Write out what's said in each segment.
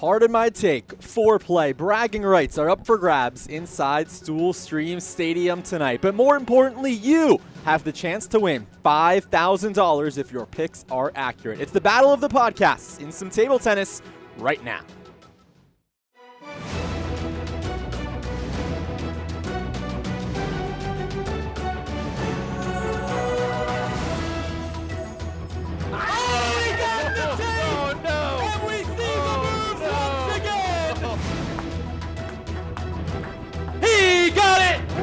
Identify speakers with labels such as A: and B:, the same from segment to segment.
A: Pardon my take, foreplay, bragging rights are up for grabs inside Stool Stream Stadium tonight. But more importantly, you have the chance to win $5,000 if your picks are accurate. It's the battle of the podcasts in some table tennis right now.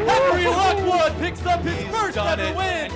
B: Henry Lockwood picks up his first ever win.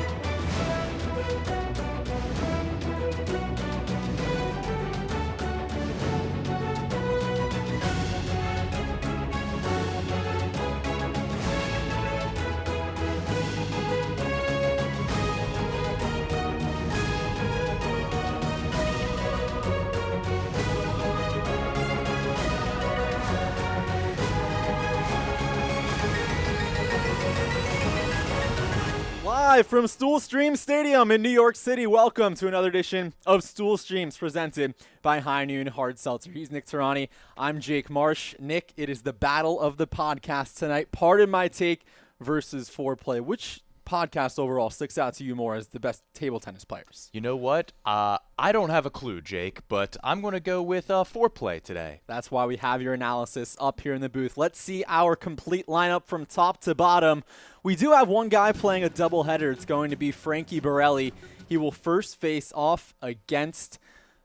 A: Live from Stool Stream Stadium in New York City, welcome to another edition of Stool Streams presented by High Noon Hard Seltzer. He's Nick Tarani. I'm Jake Marsh. Nick, it is the battle of the podcast tonight. Pardon my take versus foreplay. Which podcast overall sticks out to you more as the best table tennis players?
B: You know what? I don't have a clue, Jake, but I'm going to go with foreplay today.
A: That's why we have your analysis up here in the booth. Let's see our complete lineup from top to bottom. We do have one guy playing a doubleheader. It's going to be Frankie Borelli. He will first face off against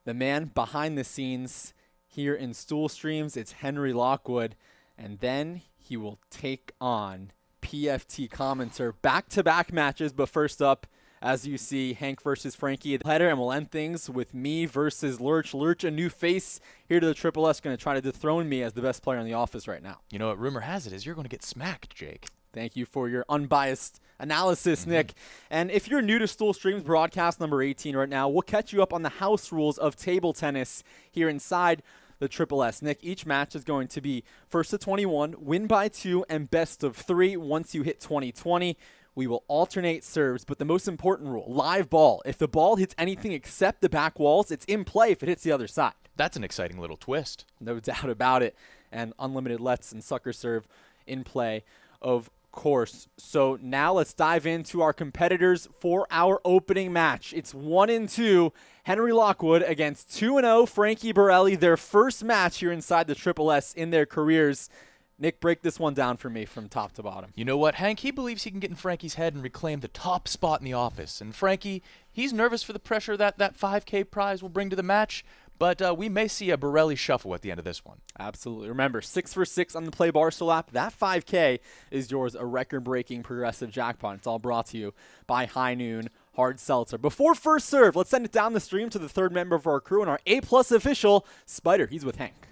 A: the man behind the scenes here in Stool Streams. It's Henry Lockwood. And then he will take on PFT commenter. Back-to-back matches, but first up, as you see, Hank versus Frankie header, and we'll end things with me versus Lurch. Lurch, a new face here to the Triple S, going to try to dethrone me as the best player in the office right now.
B: You know what rumor has it is you're going to get smacked, Jake.
A: Thank you for your unbiased analysis, Nick. And if you're new to Stool Streams broadcast number 18 right now, we'll catch you up on the house rules of table tennis here inside the Triple S. Nick, each match is going to be first to 21, win by 2, and best of 3 once you hit 20-20. We will alternate serves, but the most important rule, live ball. If the ball hits anything except the back walls, it's in play if it hits the other side.
B: That's an exciting little twist.
A: No doubt about it. And unlimited lets and sucker serve in play, of course. So now let's dive into our competitors for our opening match. It's 1-2, Henry Lockwood against 2-0 Frankie Borelli, their first match here inside the Triple S in their careers. Nick, break this one down for me from top to bottom.
B: You know what, Hank? He believes he can get in Frankie's head and reclaim the top spot in the office. And Frankie, he's nervous for the pressure that 5K prize will bring to the match. But we may see a Borelli shuffle at the end of this one.
A: Absolutely. Remember, 6 for 6 on the Play Barstool app. That 5K is yours, a record-breaking progressive jackpot. It's all brought to you by High Noon Hard Seltzer. Before first serve, let's send it down the stream to the third member of our crew and our A-plus official, Spider. He's with Hank.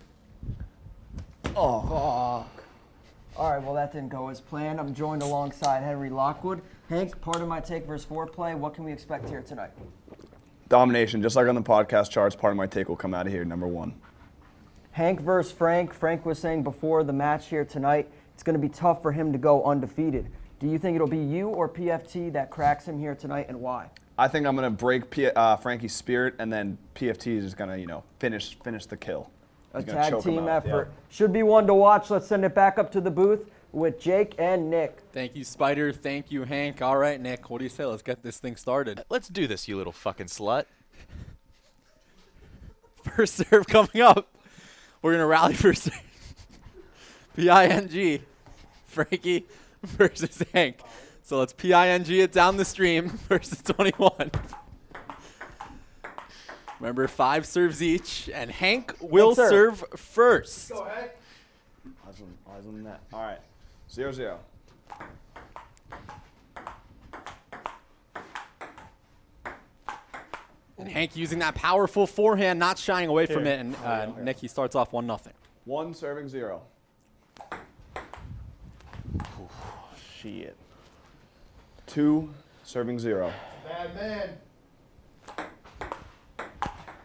C: Oh, fuck. All right, well, that didn't go as planned. I'm joined alongside Henry Lockwood. Hank, pardon my take versus foreplay. What can we expect here tonight?
D: Domination, just like on the podcast charts. Part of my take will come out of here, number 1.
C: Hank versus Frank. Frank was saying before the match here tonight, it's going to be tough for him to go undefeated. Do you think it'll be you or PFT that cracks him here tonight, and why?
D: I think I'm going to break Frankie's spirit, and then PFT is just going to, finish the kill.
C: A tag team effort. Yeah. Should be one to watch. Let's send it back up to the booth with Jake and Nick.
A: Thank you, Spider. Thank you, Hank. All right, Nick, what do you say? Let's get this thing started.
B: Let's do this, you little fucking slut.
A: First serve coming up. We're going to rally for P-I-N-G. Frankie versus Hank. So let's P-I-N-G it down the stream versus 21. Remember, 5 serves each, and Hank will serve first.
D: Go ahead. Eyes on that. All right. 0-0.
A: And Hank using that powerful forehand, not shying away from it. And Nick, he starts off 1-0.
D: 1 serving 0. Shit. 2 serving 0.
E: Bad man.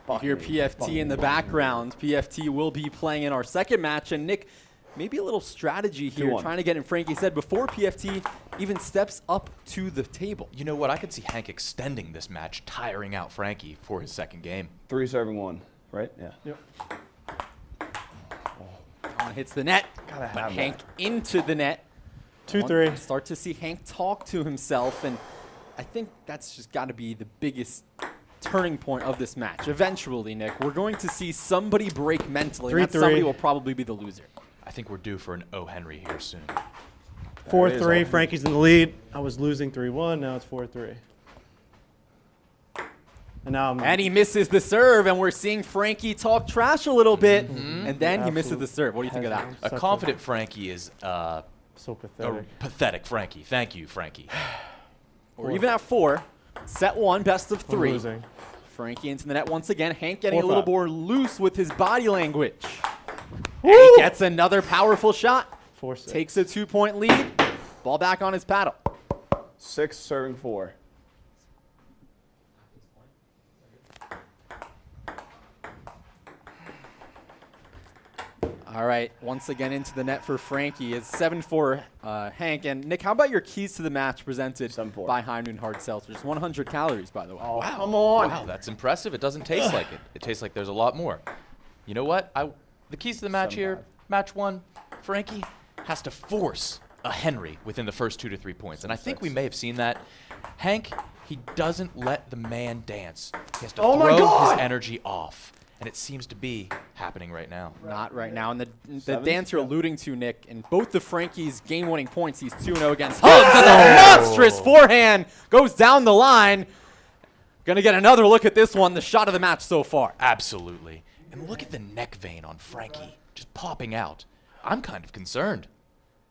A: You hear PFT in the background. PFT will be playing in our second match. And Nick, maybe a little strategy here, trying to get in Frankie's head before PFT even steps up to the table.
B: You know what? I could see Hank extending this match, tiring out Frankie for his second game.
D: 3 serving 1, right? Yeah.
E: Yep.
A: hits the net,
D: Gotta
A: but
D: have
A: Hank
D: that.
A: into the net.
E: 2-3.
A: Start to see Hank talk to himself, and I think that's just got to be the biggest turning point of this match. Eventually, Nick, we're going to see somebody break mentally, and that
E: 3-3.
A: somebody will probably be the loser.
B: I think we're due for an O. Henry here soon.
E: 4-3. Frankie's in the lead. I was losing 3-1. Now it's 4-3. And now I'm.
A: And he misses the serve, and we're seeing Frankie talk trash a little bit, and then he misses the serve. What do you think of that?
B: A
E: Such
B: confident Frankie is
E: So
B: a
E: pathetic.
B: pathetic Frankie. Thank you, Frankie.
A: We're even at 4. Set 1, best of
E: I'm
A: 3.
E: losing.
A: Frankie into the net once again. Hank getting a
E: 4-5.
A: little more loose with his body language. And he gets another powerful shot.
E: 4-6.
A: Takes a 2-point lead. Ball back on his paddle.
D: 6 serving 4.
A: All right, once again into the net for Frankie. It's 7-4 Hank. And Nick, how about your keys to the match presented
D: 7-4.
A: by Heimdun Hard Seltzers? 100 calories, by the way.
D: Oh, come on.
B: Wow, that's impressive. It doesn't taste like it. It tastes like there's a lot more. You know what? The keys to the match here,
D: 7-5.
B: match 1, Frankie has to force a Henry within the first 2 to 3 points. And I think we may have seen that. Hank, he doesn't let the man dance. He has to
D: Oh my
B: throw
D: God!
B: his energy off. And it seems to be happening right now.
A: Not right now. And the
D: 7?
A: dance you're alluding to, Nick, in both of Frankie's game-winning points, he's 2-0 against Hubs. That's a monstrous forehand. Goes down the line. Going to get another look at this one, the shot of the match so far.
B: Absolutely. And look at the neck vein on Frankie, just popping out. I'm kind of concerned.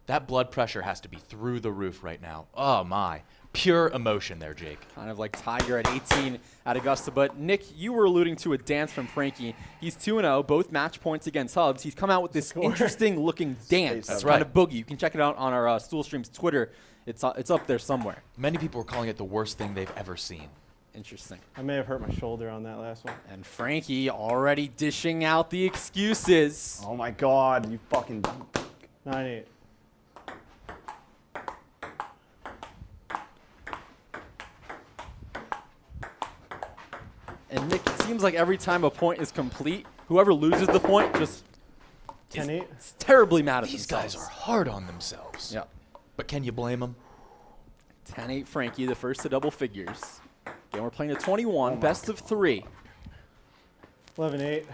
B: That blood pressure has to be through the roof right now. Oh, my. Pure emotion there, Jake.
A: Kind of like Tiger at 18 at Augusta. But, Nick, you were alluding to a dance from Frankie. He's 2-0, both match points against Hubs. He's come out with this interesting-looking dance.
D: That's
A: Kind
B: right.
A: of boogie. You can check it out on our Stool Stream's Twitter. It's up there somewhere.
B: Many people are calling it the worst thing they've ever seen.
A: Interesting.
E: I may have hurt my shoulder on that last one.
A: And Frankie already dishing out the excuses.
D: Oh my God, you fucking.
E: 9-8.
A: And Nick, it seems like every time a point is complete, whoever loses the point just
E: 10-8.
A: is terribly mad at
B: These
A: themselves.
B: guys are hard on themselves.
A: Yeah.
B: But can you blame them?
A: 10-8 Frankie, the first to double figures. Again, we're playing a 21, best of 3.
E: 11-8.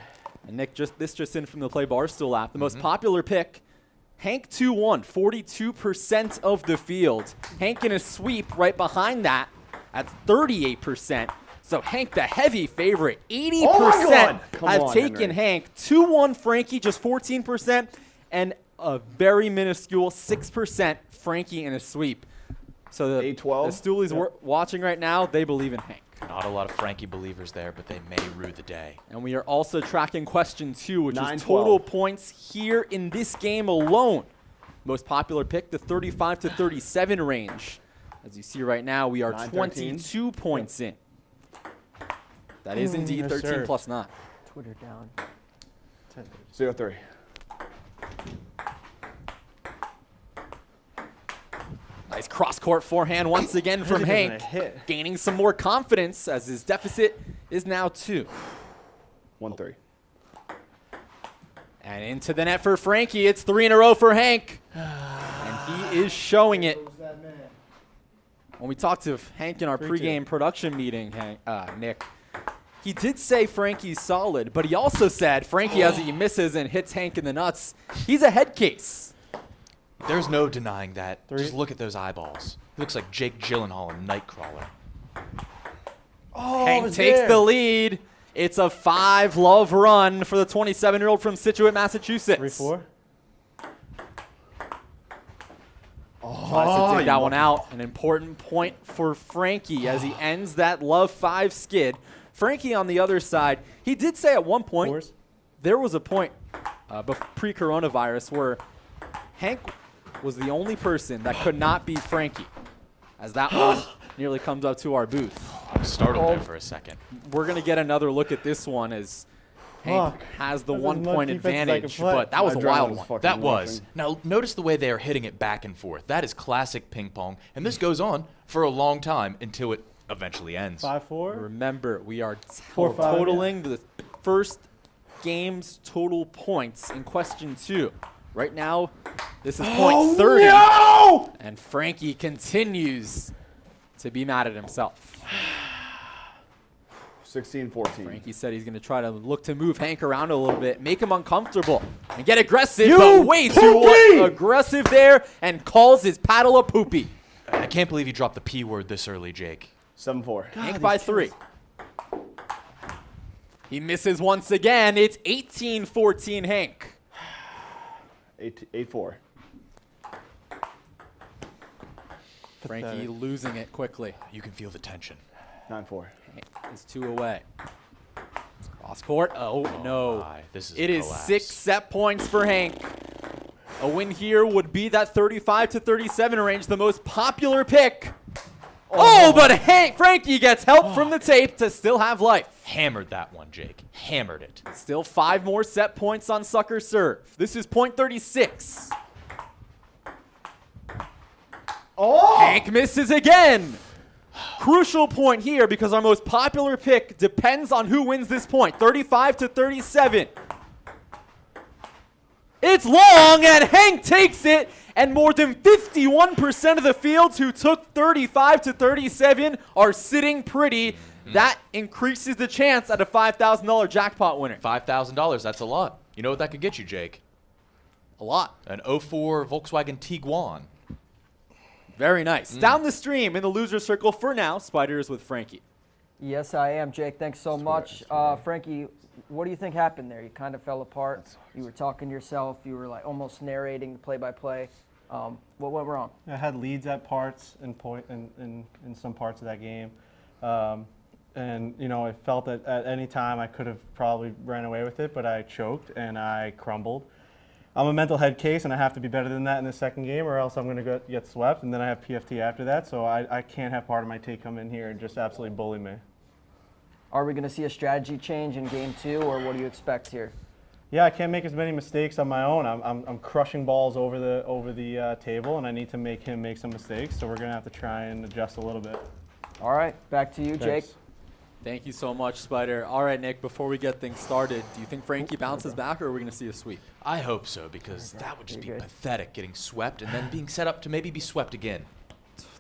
A: And Nick, this just in from the Play Barstool app. The most popular pick, Hank 2-1, 42% of the field. Hank in a sweep right behind that at 38%. So Hank, the heavy favorite, 80%
D: God! Come
A: have
D: on,
A: taken
D: Henry.
A: Hank. 2-1 Frankie, just 14%. And a very minuscule 6% Frankie in a sweep. So the
D: 8-12?
A: the Stoolies watching right now, they believe in Hank.
B: Not a lot of Frankie believers there, but they may rue the day.
A: And we are also tracking question 2, which is
D: 9-12.
A: total points here in this game alone. Most popular pick, the 35 to 37 range. As you see right now, we are
D: 9-13.
A: 22 points in. That is indeed
E: Yes,
A: 13
E: sir.
A: plus 9.
C: Twitter down.
D: 0-3.
A: Nice cross-court forehand once again from
E: Isn't
A: Hank.
E: a hit.
A: Gaining some more confidence as his deficit is now 2.
D: 1-3.
A: And into the net for Frankie. It's 3 in a row for Hank. And he is showing it. When we talked to Hank in our
E: 3-2.
A: pregame production meeting, Nick, he did say Frankie's solid, but he also said Frankie, as he misses and hits Hank in the nuts, he's a head case.
B: There's no denying that.
E: 3.
B: Just look at those eyeballs. He looks like Jake Gyllenhaal in Nightcrawler.
E: Oh,
A: Hank takes the lead. It's a 5-love run for the 27-year-old from Scituate, Massachusetts.
E: 3-4.
A: Tries to dig that one out. An important point for Frankie as he ends that love 5 skid. Frankie on the other side, he did say at one point,
E: 4s.
A: there was a point pre-coronavirus where Hank was the only person that could not beat Frankie, as that one nearly comes up to our booth.
B: I'm startled there for a second.
A: We're going to get another look at this one as Hank
E: Fuck.
A: has the
E: That's as
A: 1
E: much
A: point
E: defense as I can
A: advantage,
E: play.
A: but that was a
D: My
A: wild
D: adrenaline's
A: one.
D: fucking
B: That was.
D: rushing.
B: Now, notice the way they are hitting it back and forth. That is classic ping pong, and this goes on for a long time until it eventually ends.
E: 5-4.
A: Remember, we are
E: 4-5,
A: totaling the first game's total points in question 2. Right now, this is point 30.
E: No!
A: And Frankie continues to be mad at himself.
D: 16-14.
A: Frankie said he's going to try to look to move Hank around a little bit, make him uncomfortable, and get aggressive,
E: You
A: but way too
E: poopy!
A: aggressive there, and calls his paddle a poopy.
B: I can't believe you dropped the P word this early, Jake.
D: 7-4.
A: Hank by 3. He misses once again. It's 18-14 Hank.
D: 8-4.
A: Frankie
E: Pathetic.
A: losing it quickly.
B: You can feel the tension.
D: 9-4.
A: Hank is 2 away. Cross court. Oh, no.
B: My, this is
A: It is
B: collapse.
A: 6 set points for Hank. A win here would be that 35-37 range, the most popular pick. Oh, but Frankie gets help from the tape to still have life.
B: Hammered that one, Jake. Hammered it.
A: Still 5 more set points on sucker serve. This is point 36.
D: Oh!
A: Hank misses again. Crucial point here because our most popular pick depends on who wins this point. 35-37. It's long, and Hank takes it, and more than 51% of the fields who took 35-37 are sitting pretty. That increases the chance at a $5,000 jackpot winner.
B: $5,000, that's a lot. You know what that could get you, Jake?
A: A lot.
B: An 04 Volkswagen Tiguan.
A: Very nice. Down the stream in the loser circle for now, Spider is with Frankie.
C: Yes, I am, Jake. Thanks so much. Frankie, what do you think happened there? You kind of fell apart. You were talking to yourself. You were like almost narrating play-by-play. What went wrong?
E: I had leads at parts in some parts of that game. And, you know, I felt that at any time I could have probably ran away with it, but I choked and I crumbled. I'm a mental head case, and I have to be better than that in the second game, or else I'm going to get swept, and then I have PFT after that. So I can't have part of my take come in here and just absolutely bully me.
C: Are we going to see a strategy change in game 2, or what do you expect here?
E: Yeah, I can't make as many mistakes on my own. I'm crushing balls over the table, and I need to make him make some mistakes. So we're going to have to try and adjust a little bit.
C: All right, back to you, Jake.
E: Thanks.
A: Thank you so much, Spider. All right, Nick, before we get things started, do you think Frankie bounces back, or are we going to see a sweep?
B: I hope so, because that would just be
C: You're good.
B: pathetic, getting swept and then being set up to maybe be swept again.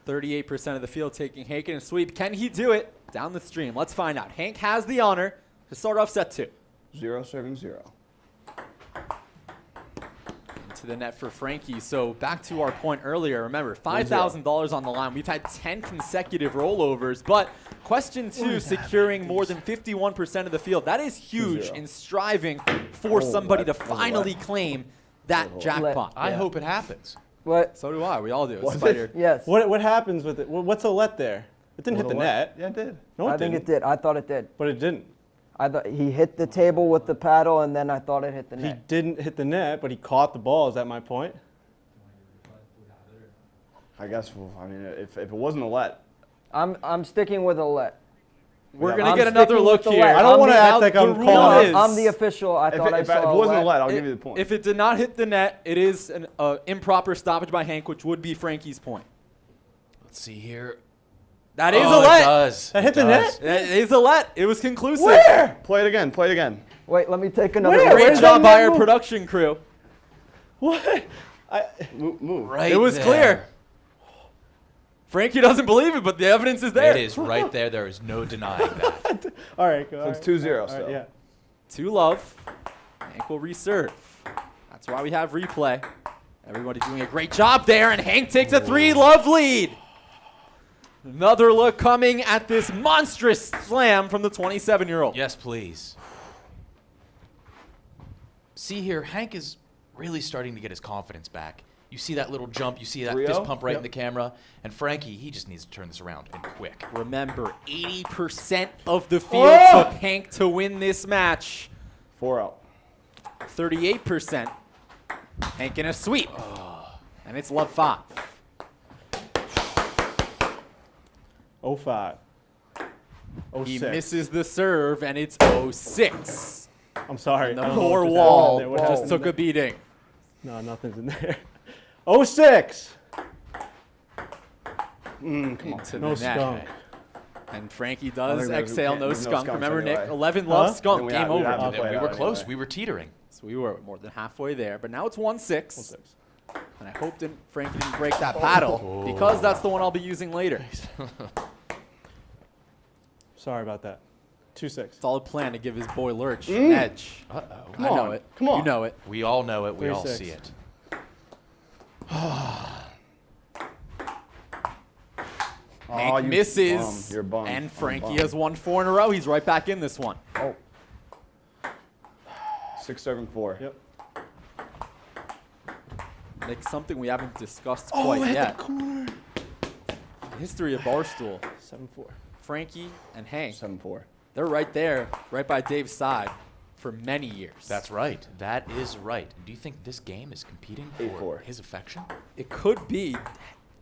A: 38% of the field taking Hank in a sweep. Can he do it? Down the stream. Let's find out. Hank has the honor to start off set 2.
D: 0-7-0.
A: To the net for Frankie. So back to our point earlier. Remember, $5,000 on the line. We've had 10 consecutive rollovers, but question 2, securing more than 51% of the field. That is huge
D: 2-0.
A: in striving for somebody to finally claim that jackpot.
B: I hope it happens.
C: What?
A: So do I. We all do.
D: Was it?
A: Spider.
C: Yes.
E: What happens with it? What's a let there? It didn't hit the net.
D: Yeah, it did.
E: No, it
C: I think
E: didn't.
C: it did. I thought it did.
E: But it didn't.
C: I thought he hit the table with the paddle, and then I thought it hit the
E: He
C: net.
E: didn't hit the net, but he caught the ball. Is that my point?
D: I guess, well, I mean, if it wasn't a let,
C: I'm sticking with a let.
A: We're
D: Yeah,
A: going
C: I'm
A: to get another
C: sticking
A: look
C: with the
A: here.
C: let.
E: I don't want to
C: the-
E: act like
A: the
E: I'm
A: rule
E: calling
A: is-
E: it.
C: I'm the official. I
D: if
C: thought I
D: it
C: saw
D: wasn't a
C: let.
D: let, I'll give you the point.
A: If it did not hit the net, it is an improper stoppage by Hank, which would be Frankie's point.
B: Let's see here.
A: That is
B: Oh,
A: a
B: it
A: let.
B: does.
E: That
B: It
E: hit the
B: does.
E: net?
A: That is a let. It was conclusive.
D: Play it again. Play it again.
C: Wait, let me take another.
E: Where?
C: look.
A: Great
E: Where's
A: job
E: that
A: by our
E: move?
A: production crew.
E: What?
D: Move.
B: Right
A: It was
B: there.
A: clear. Frankie doesn't believe it, but the evidence is there.
B: It is right there. There is no denying that.
E: All right, go.
D: So it's 2-0 still.
E: yeah.
A: 2 love. Hank will reserve. That's why we have replay. Everybody doing a great job there, and Hank takes a 3-love lead. Another look coming at this monstrous slam from the 27-year-old.
B: Yes, please. See here, Hank is really starting to get his confidence back. You see that little jump, you see that
D: 3-0?
B: fist pump right in
D: Yep.
B: the camera, and Frankie, he just needs to turn this around and quick.
A: Remember, 80% of the field took Hank to win this match.
D: 4-0.
A: 38%. Hank in a sweep. And it's love 5.
E: 05.
A: He
E: 06.
A: misses the serve, and it's 06.
E: I'm sorry.
A: And the
E: I don't know
A: poor
E: what just
A: wall
E: happened there. What
A: just
E: happened
A: took
E: there?
A: a beating.
E: No, nothing's in there. 06.
A: Into
E: No
A: the net.
E: skunk.
A: And Frankie does
D: think
A: exhale, no
D: there's no
A: skunk.
D: skunks
A: Remember,
D: anyway.
A: Nick? 11 loves
E: Huh?
A: skunk.
D: We
A: Game
D: have- we
A: over.
D: have-
B: We
D: Halfway
B: were
D: out
B: close.
D: anyway.
B: We were teetering.
A: So we were more than halfway there. But now it's 1-6.
E: 1-6.
A: And I hope Frankie didn't break that paddle because that's the one I'll be using later.
E: Sorry about that. 2-6.
A: Solid plan to give his boy Lurch an edge.
B: Uh-oh.
A: I know
D: on.
A: it.
D: Come on.
A: You know it.
B: We all know it. We all
E: 3-6.
B: see it.
A: Hank
D: you
A: misses.
D: bum. You're bummed.
A: And
D: I'm
A: Frankie
D: bummed.
A: has won 4 in a row. He's right back in this one.
D: Oh. 6-7-4.
E: Yep.
A: Like something we haven't discussed quite yet. The history of Barstool.
E: 7-4.
A: Frankie and Hank,
D: 7-4.
A: they're right there, right by Dave's side for many years.
B: That's right. That is right. Do you think this game is competing for
D: 8-4.
B: his affection?
A: It could be.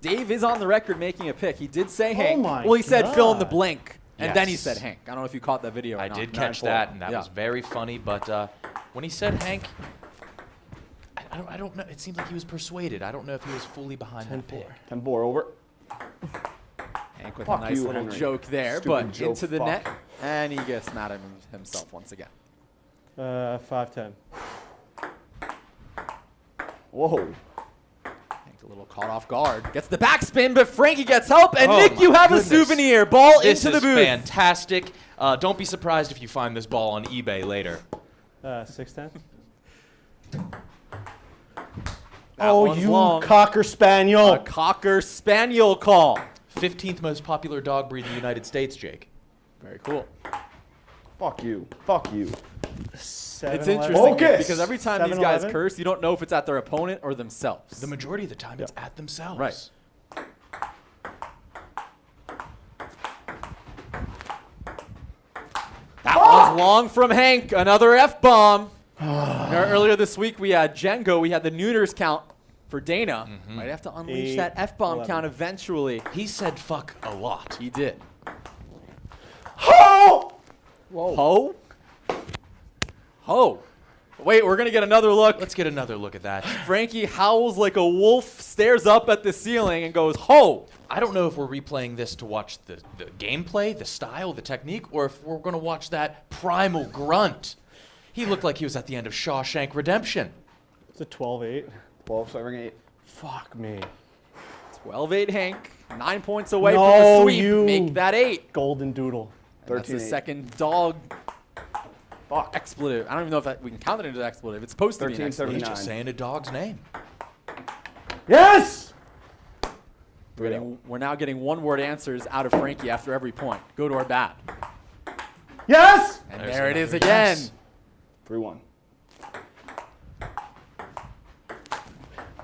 A: Dave is on the record making a pick. He did say Hank.
E: my
A: Well, he said fill in the
E: God.
A: blank. And then he
B: Yes.
A: said Hank. I don't know if you caught that video or
B: I
A: not.
B: did catch
D: 9-4.
B: that, and that
A: Yeah.
B: was very funny. But when he said Hank, I don't know. It seemed like he was persuaded. I don't know if he was fully behind that
E: 10-4.
B: pick.
D: 10-4 over.
A: Hank with
D: Fuck
A: a nice
D: you,
A: little
D: Henry.
A: joke there,
D: Stupid
A: but
D: joke,
A: into the
D: fuck.
A: net. And he gets mad at himself once again.
E: 5-10.
D: Whoa.
A: Hank a little caught off guard. Gets the backspin, but Frankie gets help. And
B: Oh
A: Nick,
B: my
A: you have
B: goodness.
A: a souvenir. Ball
B: This
A: into
B: is
A: the booth.
B: fantastic. Don't be surprised if you find this ball on eBay later.
E: 6-10.
A: That one's long.
E: cocker spaniel.
A: A Cocker Spaniel call.
B: 15th most popular dog breed in the United States, Jake.
A: Very cool.
D: Fuck you. Fuck you.
E: 7-11.
A: It's interesting
D: Focus.
A: because every time these guys
E: 7-11.
A: curse, you don't know if it's at their opponent or themselves.
B: The majority of the time, it's at themselves.
A: Right. That was long from Hank. Another F-bomb. Earlier this week, we had Django. We had the neuters count for Dana. Might have to unleash
E: 8,
A: that F-bomb
E: 11.
A: count eventually.
B: He said fuck a lot.
A: He did.
D: Oh!
A: Ho? Ho. Wait, we're going to get another look.
B: Let's get another look at that.
A: Frankie howls like a wolf, stares up at the ceiling, and goes, ho!
B: I don't know if we're replaying this to watch the gameplay, the style, the technique, or if we're going to watch that primal grunt. He looked like he was at the end of Shawshank Redemption.
E: It's a 12-8.
D: 12-7-8.
E: Fuck me.
A: 12-8 Hank. 9 points away from
E: No,
A: the sweep.
E: you-
A: Make that 8.
E: Golden doodle.
A: And that's the
D: 13-8.
A: second dog
D: Fuck.
A: expletive. I don't even know if we can count it into expletive. It's supposed to be an
D: 13-7.
A: expletive.
B: He's just saying a dog's name.
E: Yes!
A: We're now getting one-word answers out of Frankie after every point. Go to our bat.
E: Yes!
A: And
B: There's
A: there it is
B: another
A: again.
B: yes.
D: 3-1.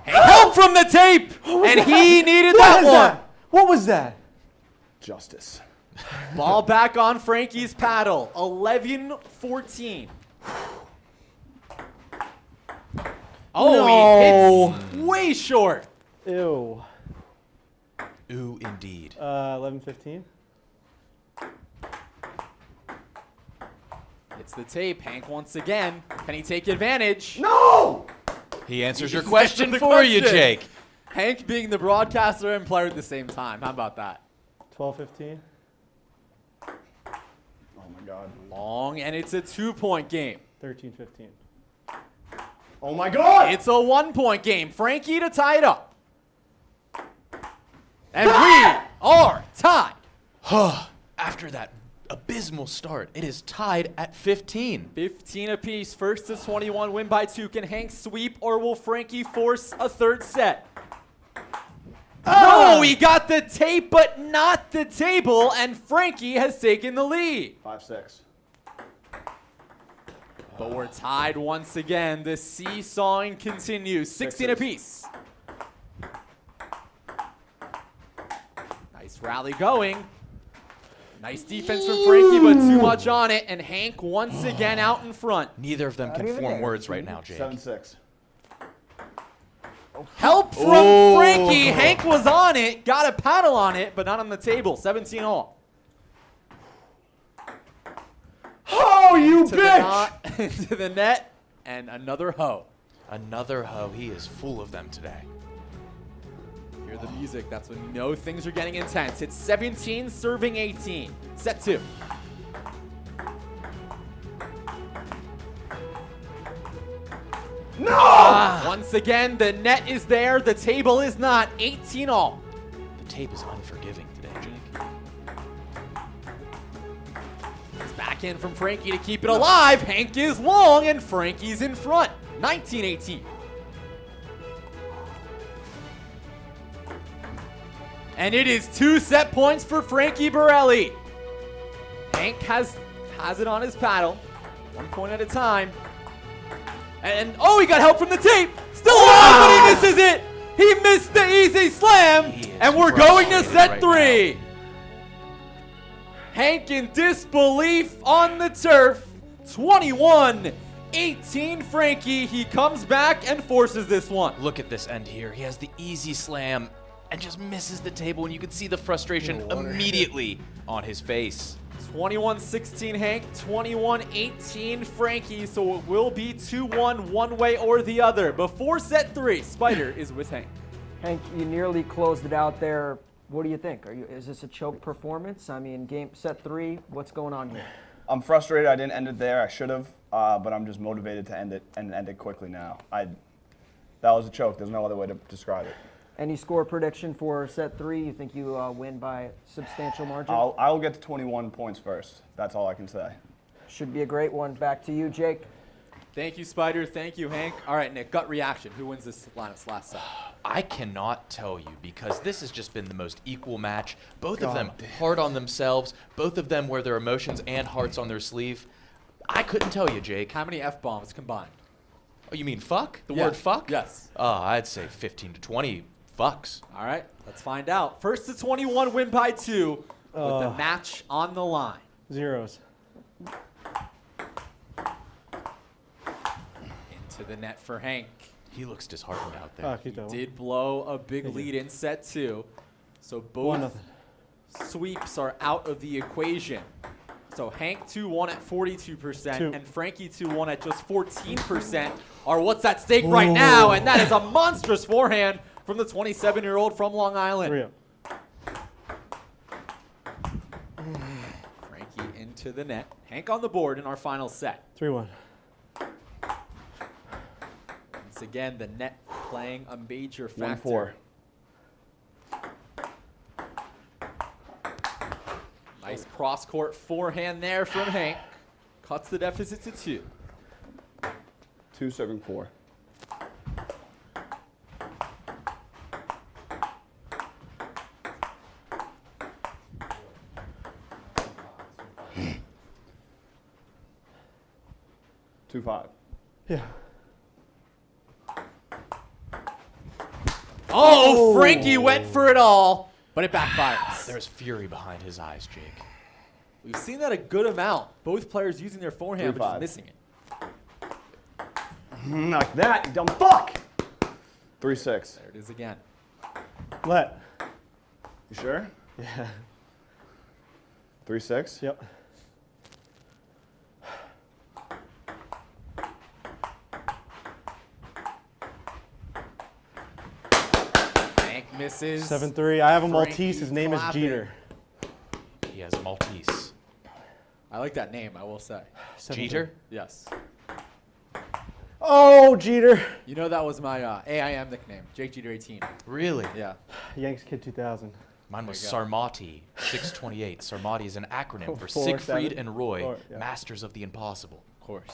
A: Help from the tape! And he needed that
E: What is
A: one.
E: that? What was that?
D: Justice.
A: Ball back on Frankie's paddle. 11-14. Oh, he hits way short.
E: Ew.
B: Ooh, indeed.
E: 11-15.
A: It's the tape. Hank once again. Can he take advantage?
D: No!
B: He answers your
A: He's
B: question
A: answered the
B: for you,
A: question.
B: Jake.
A: Hank being the broadcaster and player at the same time. How about that?
E: 12-15.
D: Oh my God.
A: Long, and it's a 2-point game.
E: 13-15.
D: Oh my God!
A: It's a 1-point game. Frankie to tie it up. And we are tied.
B: After that abysmal start, it is tied at 15.
A: 15 apiece. First to 21. Win by 2. Can Hank sweep or will Frankie force a third set? No, he got the tape, but not the table, and Frankie has taken the lead.
D: 5-6.
A: But we're tied once again. The seesawing continues. 16
D: Sixes.
A: apiece. Nice rally going. Nice defense from Frankie, but too much on it, and Hank once again out in front.
B: Neither of them can
C: even
B: form
C: there.
B: words right now, Jake.
D: 7-6.
A: Help from Frankie. Hank was on it, got a paddle on it, but not on the table. 17 all.
D: Oh, you
A: To the knot, to the net, and another hoe.
B: Another hoe. He is full of them today.
A: Hear the music. That's when you know things are getting intense. It's 17 serving 18. Set 2.
D: No!
A: Once again, the net is there. The table is not. 18 all.
B: The tape is unforgiving today, Jake.
A: It's back in from Frankie to keep it alive. Hank is long, and Frankie's in front. 19-18. And it is 2 set points for Frankie Borelli. Hank has it on his paddle. 1 point at a time. And oh, he got help from the tape. Still alive, but he misses it. He missed the easy slam. And we're going to set 3. Hank in disbelief on the turf. 21-18 Frankie. He comes back and forces this one.
B: Look at this end here. He has the easy slam and just misses the table, and you can see the frustration immediately on his face.
A: 21-16 Hank, 21-18 Frankie, so it will be 2-1 one way or the other. Before set 3, Spider is with Hank.
C: Hank, you nearly closed it out there. What do you think? Is this a choke performance? I mean, set 3, what's going on here?
D: I'm frustrated I didn't end it there. I should have, but I'm just motivated to end it and end it quickly now. That was a choke. There's no other way to describe it.
C: Any score prediction for set 3? You think you win by a substantial margin?
D: I'll get to 21 points first. That's all I can say.
C: Should be a great one. Back to you, Jake.
A: Thank you, Spider. Thank you, Hank. All right, Nick, gut reaction. Who wins this last set?
B: I cannot tell you because this has just been the most equal match. Both of them hard on themselves. Both of them wear their emotions and hearts on their sleeve. I couldn't tell you, Jake.
A: How many F-bombs combined?
B: Oh, you mean fuck? The
A: Yeah.
B: word fuck?
A: Yes.
B: I'd say 15 to 20 fucks.
A: All right, let's find out. First to 21, win by 2 with the match on the line.
E: Zeros.
A: Into the net for Hank.
B: He looks disheartened out there.
E: Keep that one.
A: Did blow a big lead in set 2. So both
E: 1-0.
A: sweeps are out of the equation. So Hank 2-1 at 42%
E: Two.
A: and Frankie 2-1 at just 14% are what's at stake right now, and that is a monstrous forehand from the 27-year-old from Long Island.
E: 3-0.
A: Frankie into the net. Hank on the board in our final set.
E: 3-1.
A: Once again, the net playing a major factor.
D: 1-4.
A: Nice cross-court forehand there from Hank. Cuts the deficit to 2.
D: 2 serving 4. Two 5.
E: Yeah.
A: Oh, Frankie went for it all, but it backfires.
B: There's fury behind his eyes, Jake.
A: We've seen that a good amount. Both players using their forehand, but
D: 3-5.
A: just missing it.
D: Like that, you dumb fuck! 3-6.
A: There it is again.
E: Let.
D: You sure?
E: Yeah.
D: 3-6?
E: Yep.
A: Hank misses.
E: 7-3. I have a
A: Frankie
E: Maltese. His name is
A: clapping.
E: Jeter.
B: He has Maltese.
A: I like that name, I will say.
E: 7-3.
B: Jeter?
A: Yes.
E: Oh, Jeter.
A: You know that was my AIM nickname, Jake Jeter 18.
B: Really?
A: Yeah.
E: Yanks Kid 2000.
B: Mine was
A: There you go.
B: Sarmati, 628. Sarmati is an acronym for
E: 4,
B: Siegfried
E: 7,
B: and Roy,
E: 4, yeah.
B: masters of the impossible.
A: Of course.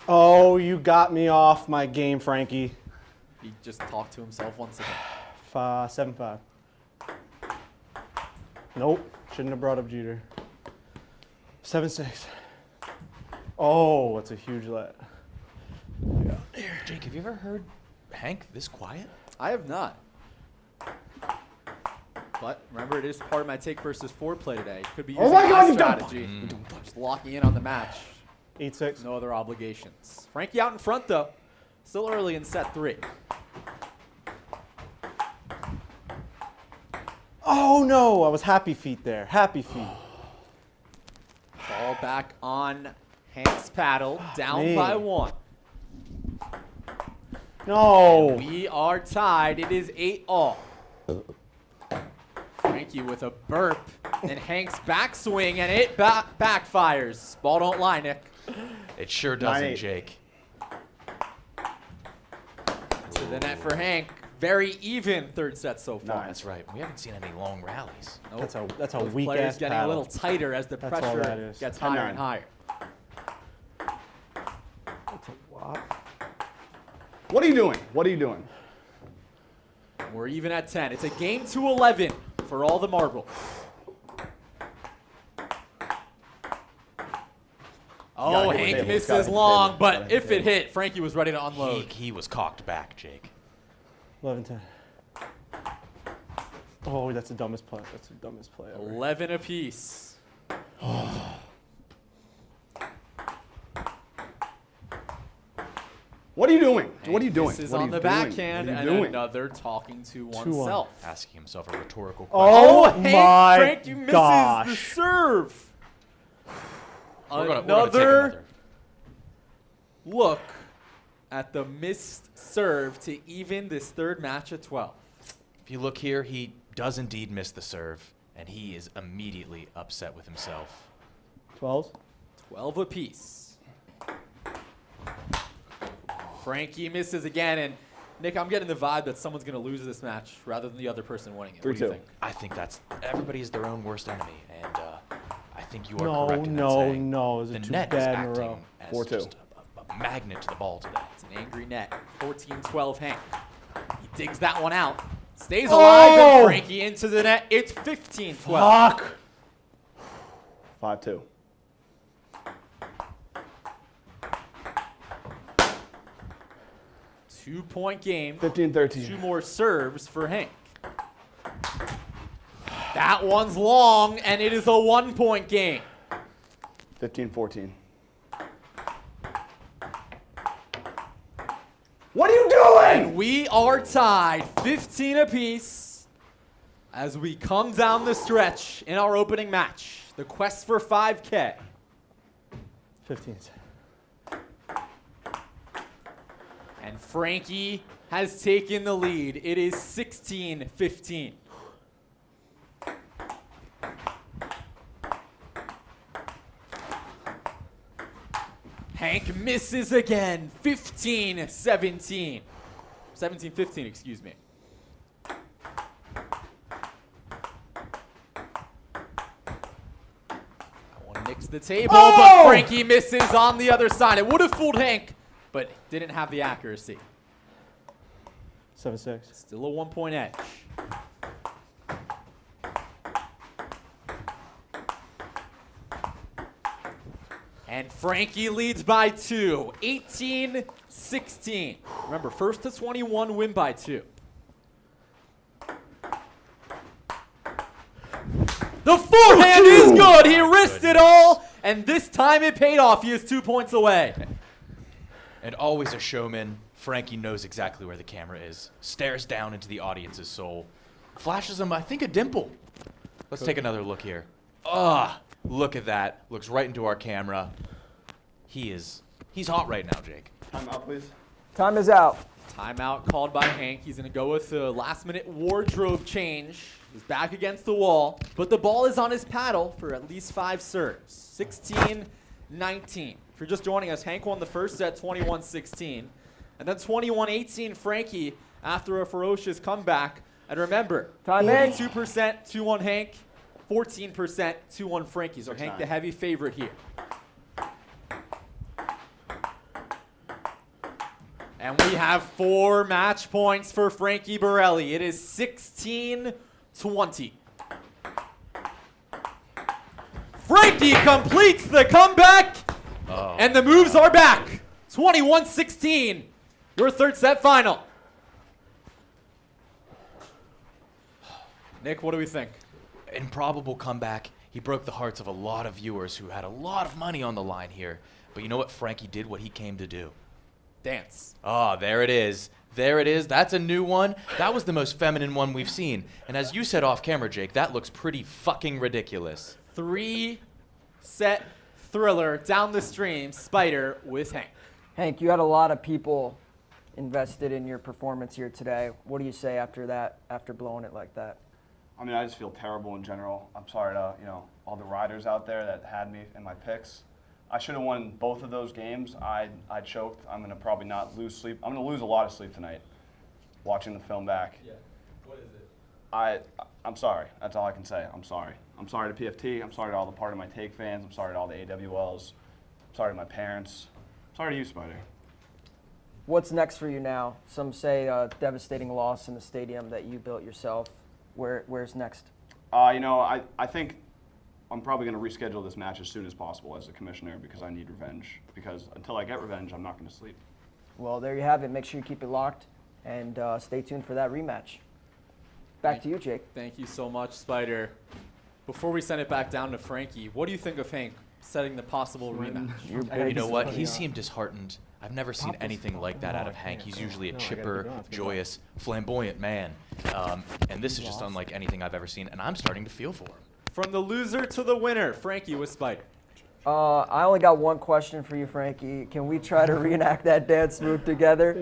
E: Oh, you got me off my game, Frankie.
A: He just talked to himself once again.
E: 7-5. Nope. Shouldn't have brought up Jeter. 7-6. Oh, that's a huge let.
B: Jake, have you ever heard Hank this quiet?
A: I have not. But remember, it is part of my take versus foreplay today. Could be using
D: Oh my God, you dumb
A: strategy. Just locking in on the match.
E: 8-6.
A: No other obligations. Frankie out in front, though. Still early in set 3.
E: Oh, no. I was happy feet there. Happy feet.
A: Ball back on Hank's paddle. Down
E: Man.
A: by 1.
E: No.
A: We are tied. It is 8-all. Frankie with a burp, and Hank's backswing, and it backfires. Ball don't lie, Nick.
B: It sure doesn't,
D: 9-8.
B: Jake.
A: To the net for Hank. Very even third set so far.
D: Nice.
B: That's right. We haven't seen any long rallies.
A: Nope.
E: That's a
A: Both
E: weak
A: players
E: ass
A: getting
E: paddle.
A: a little tighter as the
E: That's all that
A: pressure
E: is.
A: gets
D: 10-9.
A: higher and higher.
E: That's a lot.
D: What are you doing? What are you doing?
A: We're even at 10. It's a game to 11 for all the marbles. Oh,
D: hit
A: Hank
D: the table. Gotta
A: misses
D: hit the
A: long,
D: table.
A: but
D: Gotta hit
A: if
D: the
A: it hit, Frankie was ready to unload.
B: He was cocked back, Jake.
E: 11-10. Oh, that's the dumbest play. That's the dumbest play ever.
A: 11 apiece.
D: What are you doing?
A: Hank
D: What are you doing?
A: misses
D: What are
A: on
D: you
A: the
D: doing?
A: backhand,
D: What are
A: and
D: you doing?
A: another talking to
E: 2-1.
A: oneself.
B: Asking himself a rhetorical question.
E: Oh,
A: Hank,
E: my
A: Frankie misses
E: gosh.
A: the serve.
B: We're gonna take
A: Another
B: another.
A: look at the missed serve to even this third match at 12.
B: If you look here, he does indeed miss the serve, and he is immediately upset with himself.
E: 12s?
A: 12 apiece. Frankie misses again, and Nick, I'm getting the vibe that someone's going to lose this match rather than the other person winning it. What do you
D: 3-2.
A: think?
B: I think that's everybody is their own worst enemy, and I think you are
E: No,
B: correct in that
E: no,
B: saying.
E: no. Those
B: The
E: are two
B: net is
E: bad in a
B: acting
E: row.
B: as
D: 4-2.
B: just a magnet to the ball today.
A: It's an angry net. 14-12 Hank. He digs that one out. Stays alive,
E: Oh!
A: and Frankie into the net. It's 15-12.
E: Fuck.
D: 5-2.
A: Two-point game.
D: 15-13.
A: Two more serves for Hank. That one's long, and it is a one-point game.
D: 15-14. What are you doing?
A: And we are tied 15 apiece as we come down the stretch in our opening match. The quest for 5K.
E: 15s.
A: And Frankie has taken the lead. It is 16-15. Hank misses again. 15-17. 17-15, excuse me. That one nicks the table, but Frankie misses on the other side. It would have fooled Hank, but didn't have the accuracy.
E: 7-6.
A: Still a 1-point edge. And Frankie leads by 2, 18-16. Remember, first to 21, win by 2. The forehand is good. He risked it all, and this time it paid off. He is 2 points away.
B: And always a showman, Frankie knows exactly where the camera is. Stares down into the audience's soul. Flashes him, I think, a dimple. Let's take another look here. Look at that. Looks right into our camera. He's hot right now, Jake.
D: Time out, please.
C: Time is out.
A: Timeout called by Hank. He's going to go with the last-minute wardrobe change. He's back against the wall, but the ball is on his paddle for at least 5 serves. 16-19. If you're just joining us, Hank won the first set 21-16. And then 21-18 Frankie after a ferocious comeback. And remember,
C: Time in.
A: 42% 2-1 Hank, 14% 2-1 Frankie. So Hank the heavy favorite here. And we have 4 match points for Frankie Borelli. It is 16-20. Frankie completes the comeback, and the moves are back. 21-16, your third set final. Nick, what do we think?
B: Improbable comeback. He broke the hearts of a lot of viewers who had a lot of money on the line here. But you know what? Frankie did what he came to do.
A: Dance.
B: Oh, there it is. There it is. That's a new one. That was the most feminine one we've seen. And as you said off camera, Jake, that looks pretty fucking ridiculous.
A: 3-set thriller down the stream, Spider with Hank.
C: Hank, you had a lot of people invested in your performance here today. What do you say after that, after blowing it like that?
D: I mean, I just feel terrible in general. I'm sorry to, all the riders out there that had me in my picks. I should have won both of those games. I choked. I'm going to probably not lose sleep. I'm going to lose a lot of sleep tonight watching the film back.
A: Yeah. What is it?
D: I'm sorry. That's all I can say. I'm sorry. I'm sorry to PFT. I'm sorry to all the Part of My Take fans. I'm sorry to all the AWLs. I'm sorry to my parents. I'm sorry to you, Spider.
C: What's next for you now? Some say a devastating loss in the stadium that you built yourself. Where's next?
D: I think I'm probably going to reschedule this match as soon as possible as a commissioner because I need revenge. Because until I get revenge, I'm not going to sleep.
C: Well, there you have it. Make sure you keep it locked and stay tuned for that rematch. Back to you, Jake.
A: Thank you so much, Spider. Before we send it back down to Frankie, what do you think of Hank setting the possible rematch?
B: You know what? He seemed disheartened. I've never seen anything like that out of Hank. He's usually a chipper, joyous, flamboyant man. And this is just unlike anything I've ever seen, and I'm starting to feel for him.
A: From the loser to the winner, Frankie with Spider.
C: I only got one question for you, Frankie. Can we try to reenact that dance move together?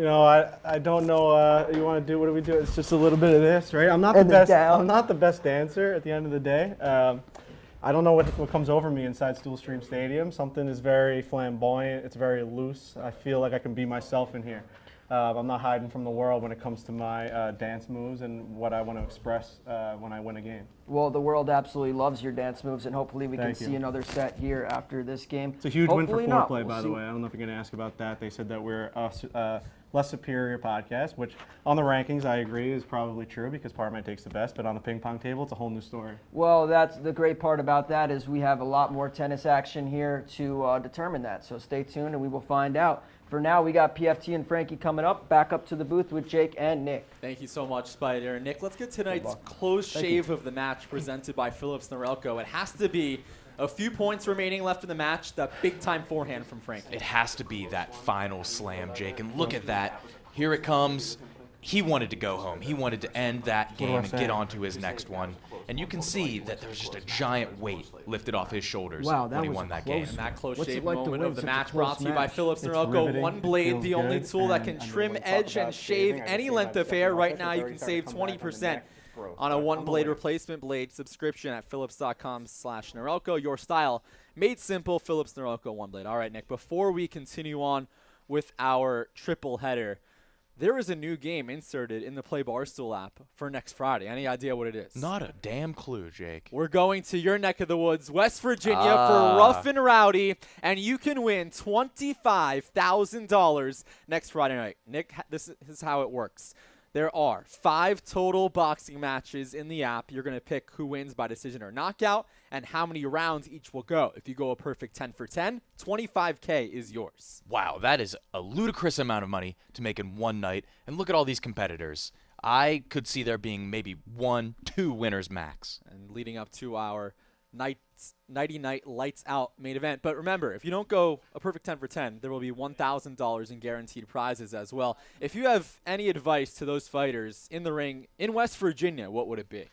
E: I don't know. You want to do? What do we do? It's just a little bit of this, right? I'm not the best. I'm not the best dancer at the end of the day. I don't know what comes over me inside Stool Stadium. Something is very flamboyant. It's very loose. I feel like I can be myself in here. I'm not hiding from the world when it comes to my dance moves and what I want to express when I win a game.
C: Well, the world absolutely loves your dance moves, and hopefully we can see another set here after this game.
E: It's a huge win for
C: Hopefully
E: Foreplay,
C: not.
E: by the way. I don't know if you're going to ask about that. They said that we're a less superior podcast, which on the rankings I agree is probably true because Part of My Take's the best, but on the ping pong table it's a whole new story.
C: Well, that's the great part about that is we have a lot more tennis action here to determine that. So stay tuned and we will find out. For now, we got PFT and Frankie coming up. Back up to the booth with Jake and Nick.
A: Thank you so much, Spider. And Nick, let's get tonight's close shave of the match presented by Phillips Norelco. It has to be a few points remaining left in the match, that big-time forehand from Frankie.
B: It has to be that final slam, Jake. And look at that. Here it comes. He wanted to go home. He wanted to end that game and get on to his next one. And you can see that there's just a giant weight lifted off his shoulders when he won that game.
A: And that close
C: What's it
A: shave
C: like to
A: moment
C: win
A: of the
C: such a
A: match
C: close
A: brought to you by
C: match?
A: Phillips
E: It's
A: Norelco.
E: riveting.
A: One
E: It
A: blade,
E: feels
A: the only
E: good.
A: tool that
E: And
A: can
E: I mean,
A: trim
E: when we talk
A: edge and
E: about
A: shave
E: shaving, I
A: any
E: just
A: length
E: say
A: of
E: that
A: hair.
E: the
A: Right now, you
E: already
A: can
E: started
A: save
E: to come back on the
A: 20%
E: neck. It's gross.
A: on a
E: I'm
A: one-blade
E: aware.
A: replacement blade subscription at phillips.com/Norelco. Your style made simple. Phillips Norelco one blade. All right, Nick, before we continue on with our triple header, there is a new game inserted in the Play Barstool app for next Friday. Any idea what it is?
B: Not a damn clue, Jake.
A: We're going to your neck of the woods, West Virginia, for Rough and Rowdy, and you can win $25,000 next Friday night. Nick, this is how it works. There are 5 total boxing matches in the app. You're going to pick who wins by decision or knockout and how many rounds each will go. If you go a perfect 10 for 10, $25K is yours.
B: Wow, that is a ludicrous amount of money to make in one night. And look at all these competitors. I could see there being maybe 1-2 winners max.
A: And leading up to our nighty night lights out main event. But remember, if you don't go a perfect 10 for 10, there will be $1,000 in guaranteed prizes as well. If you have any advice to those fighters in the ring in West Virginia, what would it be?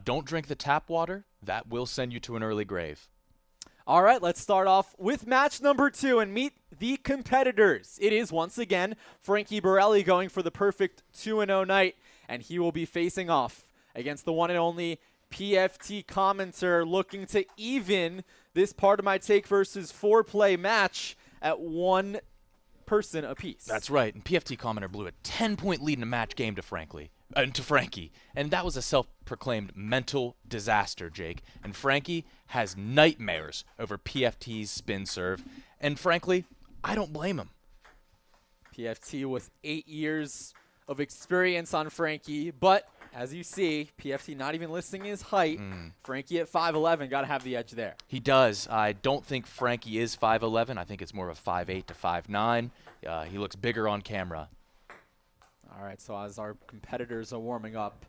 B: Don't drink the tap water. That will send you to an early grave.
A: All right, let's start off with match number 2 and meet the competitors. It is once again Frankie Borelli going for the perfect 2-0 night, and he will be facing off against the one and only PFT commenter, looking to even this Part of My Take versus Foreplay match at 1 person apiece.
B: That's right, and PFT commenter blew a 10-point lead in a match game to Frankie. And that was a self-proclaimed mental disaster, Jake. And Frankie has nightmares over PFT's spin serve. And frankly, I don't blame him.
A: PFT with 8 years of experience on Frankie, but as you see, PFT not even listing his height. Frankie at 5'11", got to have the edge there.
B: He does. I don't think Frankie is 5'11". I think it's more of a 5'8" to 5'9". He looks bigger on camera.
A: All right, so as our competitors are warming up,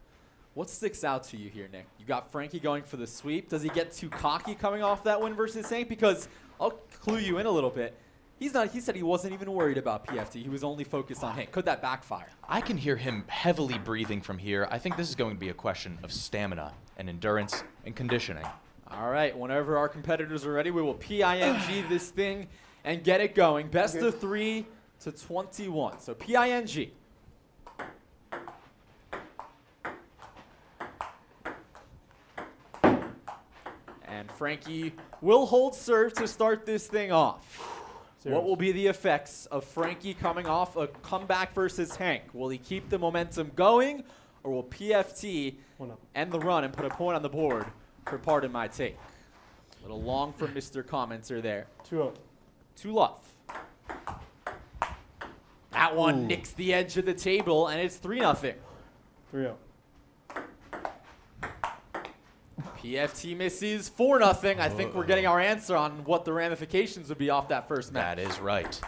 A: what sticks out to you here, Nick? You got Frankie going for the sweep. Does he get too cocky coming off that win versus Hank? Because I'll clue you in a little bit. He said he wasn't even worried about PFT. He was only focused on Hank. Could that backfire?
B: I can hear him heavily breathing from here. I think this is going to be a question of stamina and endurance and conditioning.
A: All right, whenever our competitors are ready, we will PING this thing and get it going. Best of 3 to 21. So PING. And Frankie will hold serve to start this thing off. What will be the effects of Frankie coming off a comeback versus Hank? Will he keep the momentum going, or will PFT end the run and put a point on the board for Pardon My Take? A little long for Mr. Commenter there.
E: 2-0.
A: 2 love. That one nicks the edge of the table, and it's 3-0.
E: 3-0.
A: PFT misses 4-0. I think we're getting our answer on what the ramifications would be off that first match.
B: That is right.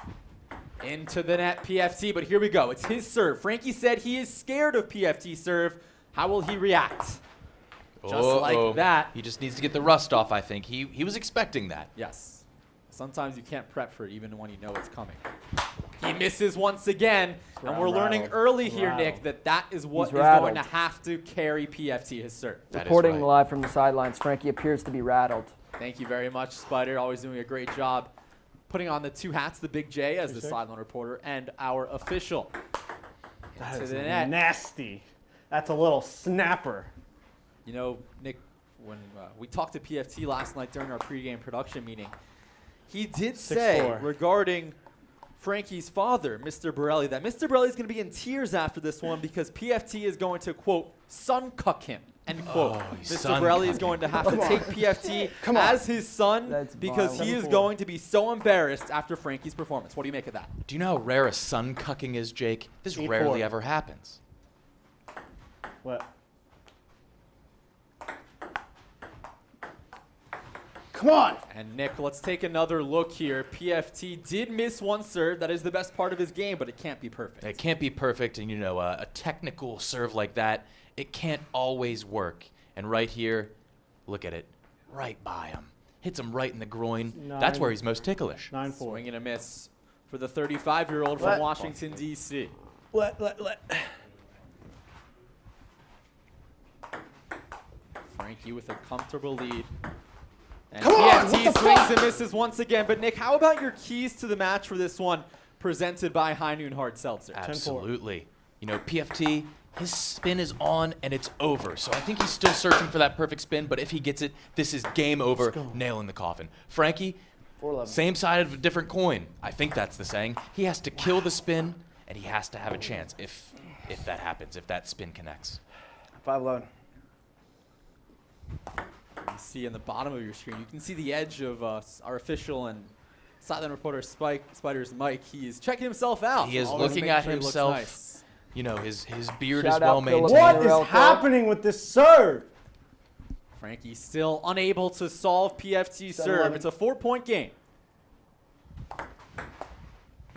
A: Into the net, PFT, but here we go. It's his serve. Frankie said he is scared of PFT serve. How will he react? Just like that.
B: He just needs to get the rust off, I think. He was expecting that.
A: Yes. Sometimes you can't prep for it even when you know it's coming. He misses once again, and we're learning early here, Nick, that is what is going to have to carry PFT, his serve.
C: Reporting live from the sidelines, Frankie appears to be rattled.
A: Thank you very much, Spider. Always doing a great job putting on the 2 hats, the Big J as the sideline reporter and our official.
E: That is
A: the net.
E: nasty. That's a little snapper.
A: You know, Nick, when we talked to PFT last night during our pregame production meeting, he did say regarding Frankie's father, Mr. Borelli, that Mr. Borelli is going to be in tears after this one because PFT is going to, quote, son cuck him, end quote. Mr. Borelli is going to have to take PFT as his son because he is going to be so embarrassed after Frankie's performance. What do you make of that?
B: Do you know how rare a son cucking is, Jake? This rarely ever happens.
E: What? Come on!
A: And Nick, let's take another look here. PFT did miss one serve. That is the best part of his game, but it can't be perfect.
B: It can't be perfect, and you know, a technical serve like that, it can't always work. And right here, look at it, right by him. Hits him right in the groin. That's where he's most ticklish.
E: 9-4.
A: Swing and a miss for the 35-year-old from Washington, D.C. Frankie with a comfortable lead. And PFT swings and misses once again. But, Nick, how about your keys to the match for this one presented by High Noon Hard Seltzer?
B: Absolutely. You know, PFT, his spin is on and it's over. So I think he's still searching for that perfect spin. But if he gets it, this is game over, nail in the coffin. Frankie, same side of a different coin. I think that's the saying. He has to kill the spin, and he has to have a chance if that happens, if that spin connects.
C: 5-11.
A: You see in the bottom of your screen, you can see the edge of our official and sideline reporter Spider's mic. He is checking himself out.
B: He is looking at himself.
A: Nice.
B: You know, his beard is well maintained.
E: What is happening with this serve?
A: Frankie still unable to solve PFT's serve. It's a 4-point game.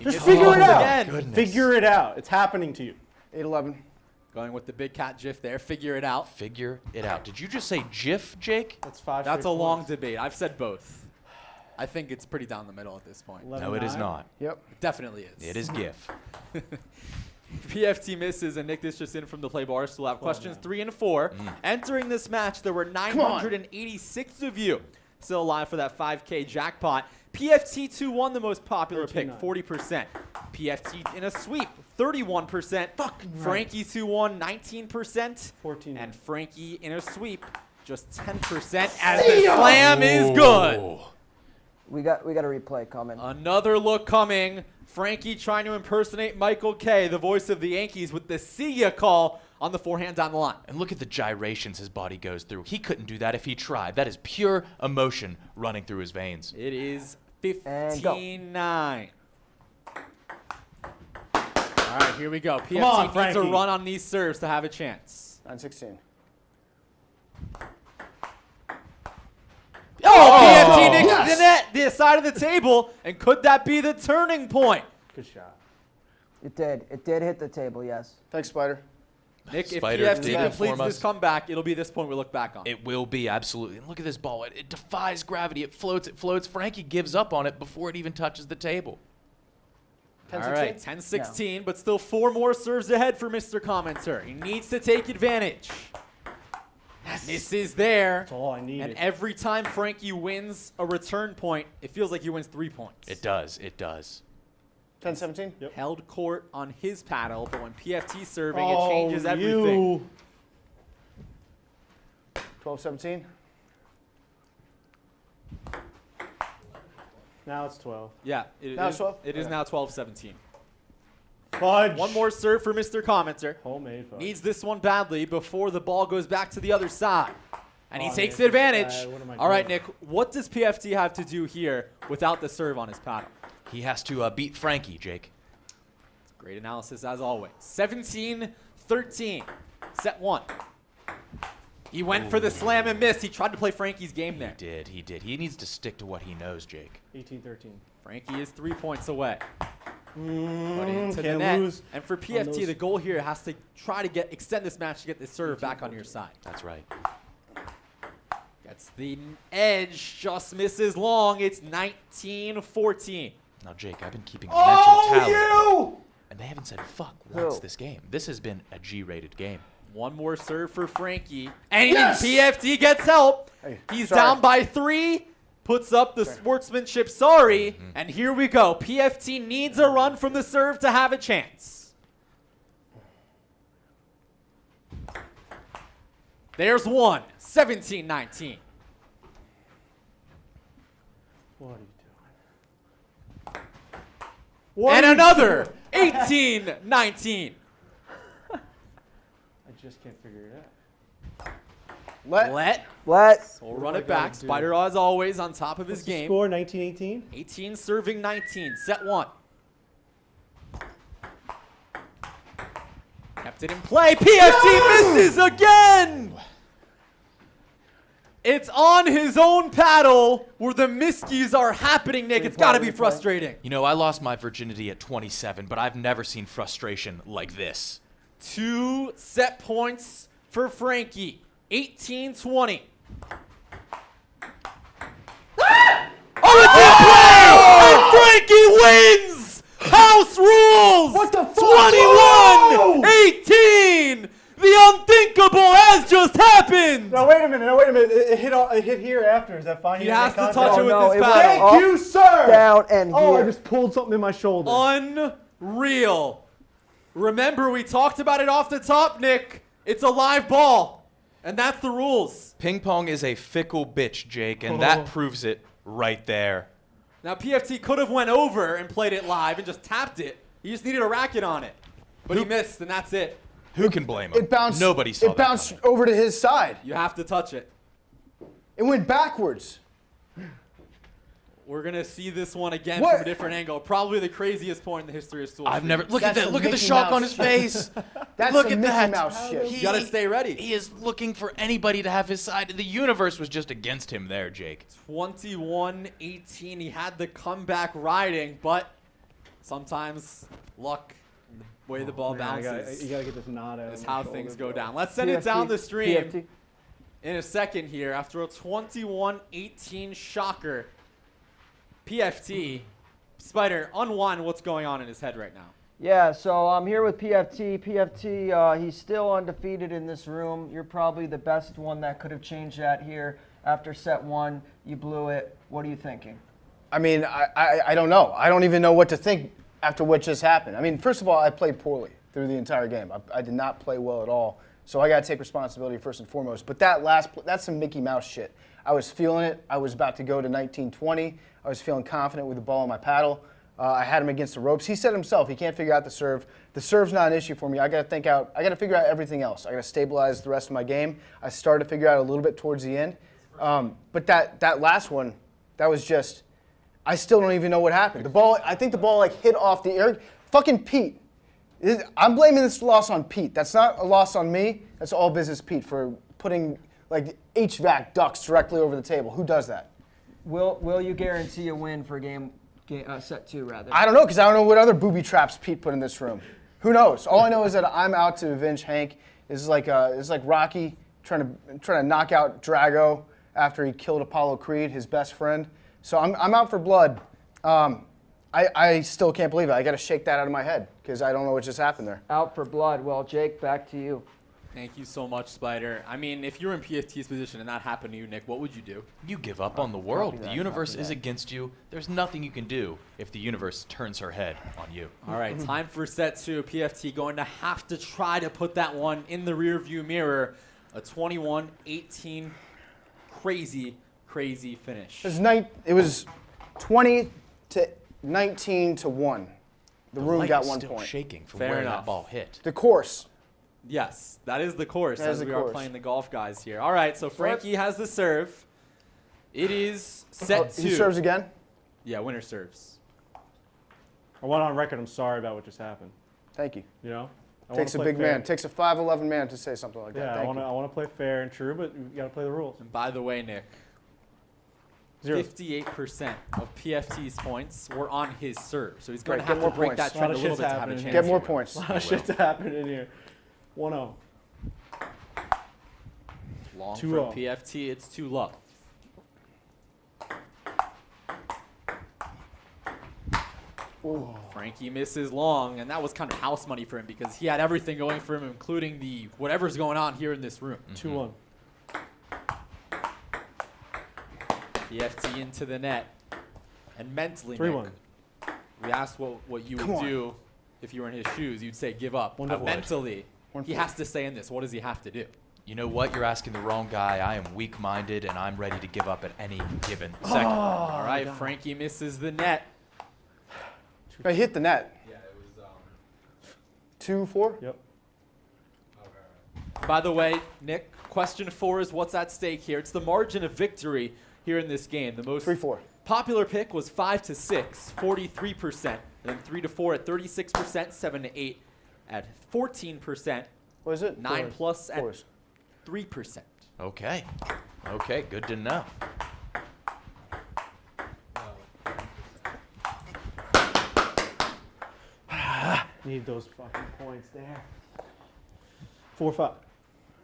E: Just figure it out. Figure it out. It's happening to you.
C: 8-11.
A: Going with the big cat GIF there. Figure it out.
B: Figure it out. Did you just say GIF, Jake?
E: That's 5.
A: That's a long debate. I've said both. I think it's pretty down the middle at this point.
B: No, it is not.
C: Yep.
A: It definitely is.
B: It is GIF.
A: PFT misses, and Nick, this just in from the Play Barstool app. Questions 3 and 4. Entering this match, there were 986 of you still alive for that 5K jackpot. PFT 2-1, the most popular pick, 40%. PFT in a sweep, 31%. Frankie 2-1, 19%.
E: 14.
A: And Frankie in a sweep, just 10%. As the slam is good.
C: We got a replay coming.
A: Another look coming. Frankie trying to impersonate Michael Kay, the voice of the Yankees, with the see ya call on the forehand down the line.
B: And look at the gyrations his body goes through. He couldn't do that if he tried. That is pure emotion running through his veins.
A: It is 15-9. All right, here we go. PFT needs a run on these serves to have a chance.
C: 9-16.
A: PFT nicks the net, the side of the table, and could that be the turning point?
E: Good shot.
C: It did. It did hit the table, yes. Thanks, Spider.
A: Nick,
B: Spider
A: if PFT completes this comeback, it'll be this point we look back on.
B: It will be, absolutely. And look at this ball. It defies gravity. It floats. It floats. Frankie gives up on it before it even touches the table.
A: All right, 10-16, but still 4 more serves ahead for Mr. Commenter. He needs to take advantage. This is there.
E: That's all I needed.
A: And every time Frankie wins a return point, it feels like he wins 3 points.
B: It does. It does.
F: 10-17?
E: Yep.
A: Held court on his paddle, but when PFT serving, it changes everything.
F: 12-17?
E: Now it's 12.
A: Yeah,
F: Now it's 12?
A: It is now 12-17.
E: Fudge.
A: One more serve for Mr. Commenter.
E: Homemade fudge.
A: Needs this one badly before the ball goes back to the other side. And he
E: Oh,
A: takes
E: man,
A: advantage.
E: this is bad. What am I
A: All right,
E: doing?
A: Nick, what does PFT have to do here without the serve on his paddle?
B: He has to beat Frankie, Jake.
A: Great analysis as always. 17-13. Set 1. He went for the slam and missed. He tried to play Frankie's game there.
B: He did. He needs to stick to what he knows, Jake.
E: 18-13.
A: Frankie is 3 points away. But into the
E: can't
A: net.
E: lose
A: And for
E: on
A: PFT,
E: those.
A: the goal here has to try to extend this match to get the serve back on your side.
B: That's right.
A: Gets the edge, just misses long. It's 19-14.
B: Now, Jake, I've been keeping a mental tally.
F: you!
B: And they haven't said fuck once
C: Who?
B: this game. This has been a G-rated game.
A: One more serve for Frankie. And PFT gets help.
F: Hey,
A: He's
F: sorry.
A: down by 3. Puts up the sportsmanship sorry. And here we go. PFT needs a run from the serve to have a chance. There's one. 17-19.
E: What are you doing? What
A: And
E: are you
A: another.
E: doing?
A: 18-19.
E: I just can't figure it out.
A: Let.
C: Let.
A: We'll run
E: do I
A: it back.
E: gotta do?
A: Spider, as always, on top of his
E: What's the
A: game.
E: score? 19-18?
A: 18 serving 19. Set 1. Kept it in play. PFT misses again. It's on his own paddle where the miskies are happening, Nick. It's got to be frustrating.
B: You know, I lost my virginity at 27, but I've never seen frustration like this.
A: 2 set points for Frankie. 18-20. Oh, it's in play! And Frankie wins! House rules!
F: What the fuck?
A: 21-18! The unthinkable has just happened!
E: No, wait a minute. No, wait a minute. It hit here after. Is that fine?
A: He
E: You
A: has
E: didn't
A: to
E: make
A: touch it
E: contact?
A: with
C: no,
A: his
C: it was
A: paddle.
C: up,
E: Thank you, sir.
C: Down and
E: Oh, I
C: here.
E: just pulled something in my shoulder.
A: Unreal. Remember, we talked about it off the top, Nick. It's a live ball. And that's the rules.
B: Ping pong is a fickle bitch, Jake, and that proves it right there.
A: Now, PFT could have went over and played it live and just tapped it. He just needed a racket on it. But he missed, and that's it.
B: Who can blame him?
F: It bounced.
B: Nobody saw
F: It bounced
B: that
F: over to his side.
A: You have to touch it.
F: It went backwards.
A: We're going to see this one again
F: What?
A: from a different angle. Probably the craziest point in the history of Stool.
B: I've never. Look
F: That's
B: at that.
F: some
B: Look at the
F: Mickey
B: shock
F: Mouse
B: on his
F: shit.
B: face.
F: That's
B: Look
F: some
B: at
F: Mickey
B: that.
F: Mouse shit.
A: You got to stay ready.
B: He is looking for anybody to have his side. The universe was just against him there, Jake.
A: 21-18. He had the comeback riding, but sometimes luck, and the way the ball
E: Man,
A: bounces,
E: you gotta get this knot out.
A: is
E: of my
A: how
E: shoulder,
A: things go
E: bro.
A: down. Let's send it down the stream
C: PFT.
A: in a second here. After a 21-18 shocker, PFT, Spider, unwind what's going on in his head right now.
C: Yeah, so I'm here with PFT. PFT, he's still undefeated in this room. You're probably the best one that could have changed that here. After set 1, you blew it. What are you thinking?
F: I mean, I don't know. I don't even know what to think after what just happened. I mean, first of all, I played poorly through the entire game. I did not play well at all. So I got to take responsibility first and foremost. But that's some Mickey Mouse shit. I was feeling it. I was about to go to 19-20. I was feeling confident with the ball on my paddle. I had him against the ropes. He said himself he can't figure out the serve. The serve's not an issue for me. I got to figure out everything else. I got to stabilize the rest of my game. I started to figure out a little bit towards the end. But that last one, that was just, I still don't even know what happened. The ball, I think the ball like hit off the air. Fucking Pete. I'm blaming this loss on Pete. That's not a loss on me. That's all business Pete for putting like HVAC ducts directly over the table. Who does that?
C: Will you guarantee a win for set 2 rather?
F: I don't know, because I don't know what other booby traps Pete put in this room. Who knows? All I know is that I'm out to avenge Hank. It's like Rocky trying to knock out Drago after he killed Apollo Creed, his best friend. So I'm out for blood. I still can't believe it. I got to shake that out of my head because I don't know what just happened there.
C: Out for blood. Well, Jake, back to you.
A: Thank you so much, Spider. I mean, if you're in PFT's position and that happened to you, Nick, what would you do?
B: You give up on the world. The universe is against you. There's nothing you can do if the universe turns her head on you.
A: All right, time for set 2. PFT going to have to try to put that one in the rearview mirror. A 21-18 crazy finish.
F: It was 20 to 19 to 1. The room
B: light
F: got
B: is
F: 1
B: still
F: point.
B: shaking from
A: Fair
B: where
A: enough.
B: that ball hit.
F: The course.
A: Yes, that is the course
F: That is
A: as
F: the
A: we are
F: course.
A: playing the golf guys here. All right, so Frankie has the serve. It is set 2.
F: He serves again.
A: Yeah, winner serves.
E: I want on record, I'm sorry about what just happened.
F: Thank you.
E: You know? I
F: Takes a
E: wanna play
F: big
E: fair.
F: man. Takes a 5'11" man to say something like that.
E: Yeah, I
F: Thank
E: want
F: you.
E: to play fair and true, but you got to play the rules.
A: And by the way, Nick, 58% of PFT's points were on his serve. So he's going
F: Right,
A: to
F: get
A: have to
F: more
A: break
F: points.
A: that trend a
E: A lot
A: little
E: of
A: bit to
E: shit's
A: have a
E: happening
A: chance.
F: Get more
A: here.
F: points.
E: A lot of shit to happen in here. 1-0.
A: Long
E: 2-0.
A: for PFT, it's 2 love. Frankie misses long, and that was kind of house money for him because he had everything going for him, including the whatever's going on here in this room.
E: 2-1.
A: PFT into the net. And mentally,
E: 3-1.
A: Nick, we asked what you
F: Come
A: would
F: on.
A: do if you were in his shoes. You'd say give up.
E: 1-4.
A: But mentally,
F: One
A: he
F: four.
A: has to stay in this. What does he have to do?
B: You know what? You're asking the wrong guy. I am weak-minded, and I'm ready to give up at any given second.
A: All right, Frankie misses the net.
F: I hit the net.
A: Yeah, it was.
F: 2-4.
E: Yep.
A: By the way, Nick, question 4 is what's at stake here. It's the margin of victory here in this game. The most
F: 3-4.
A: popular pick was 5 to 6, 43%. And then 3 to 4 at 36%, 7 to 8 at 14%,
F: What is it?
A: 9 plus at
F: Fours.
A: 3%.
B: Okay. Okay, good to know.
E: Need those fucking points there. 4-5.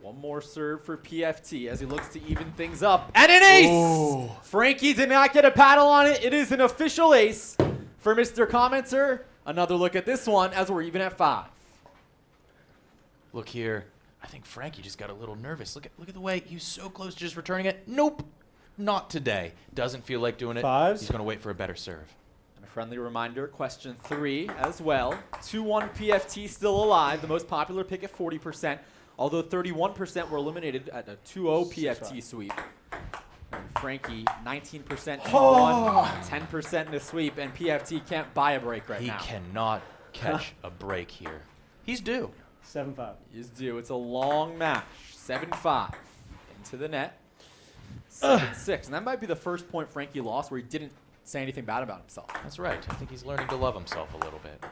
A: One more serve for PFT as he looks to even things up. And an ace! Frankie did not get a paddle on it. It is an official ace for Mr. Commenter. Another look at this one as we're even at 5.
B: Look here. I think Frankie just got a little nervous. Look at the way he was so close to just returning it. Nope. Not today. Doesn't feel like doing it.
E: Fives.
B: He's going to wait for a better serve.
A: And a friendly reminder, question 3 as well. 2-1 PFT still alive, the most popular pick at 40%, although 31% were eliminated at a 2-0 PFT sweep. And Frankie, 19% in one, 10% in a sweep, and PFT can't buy a break right
B: He
A: now.
B: cannot catch a break here. He's due.
E: 7-5.
A: Is due. It's a long match. 7-5 into the net. 7-6, and that might be the first point Frankie lost where he didn't say anything bad about himself.
B: That's right. I think he's learning to love himself a little bit.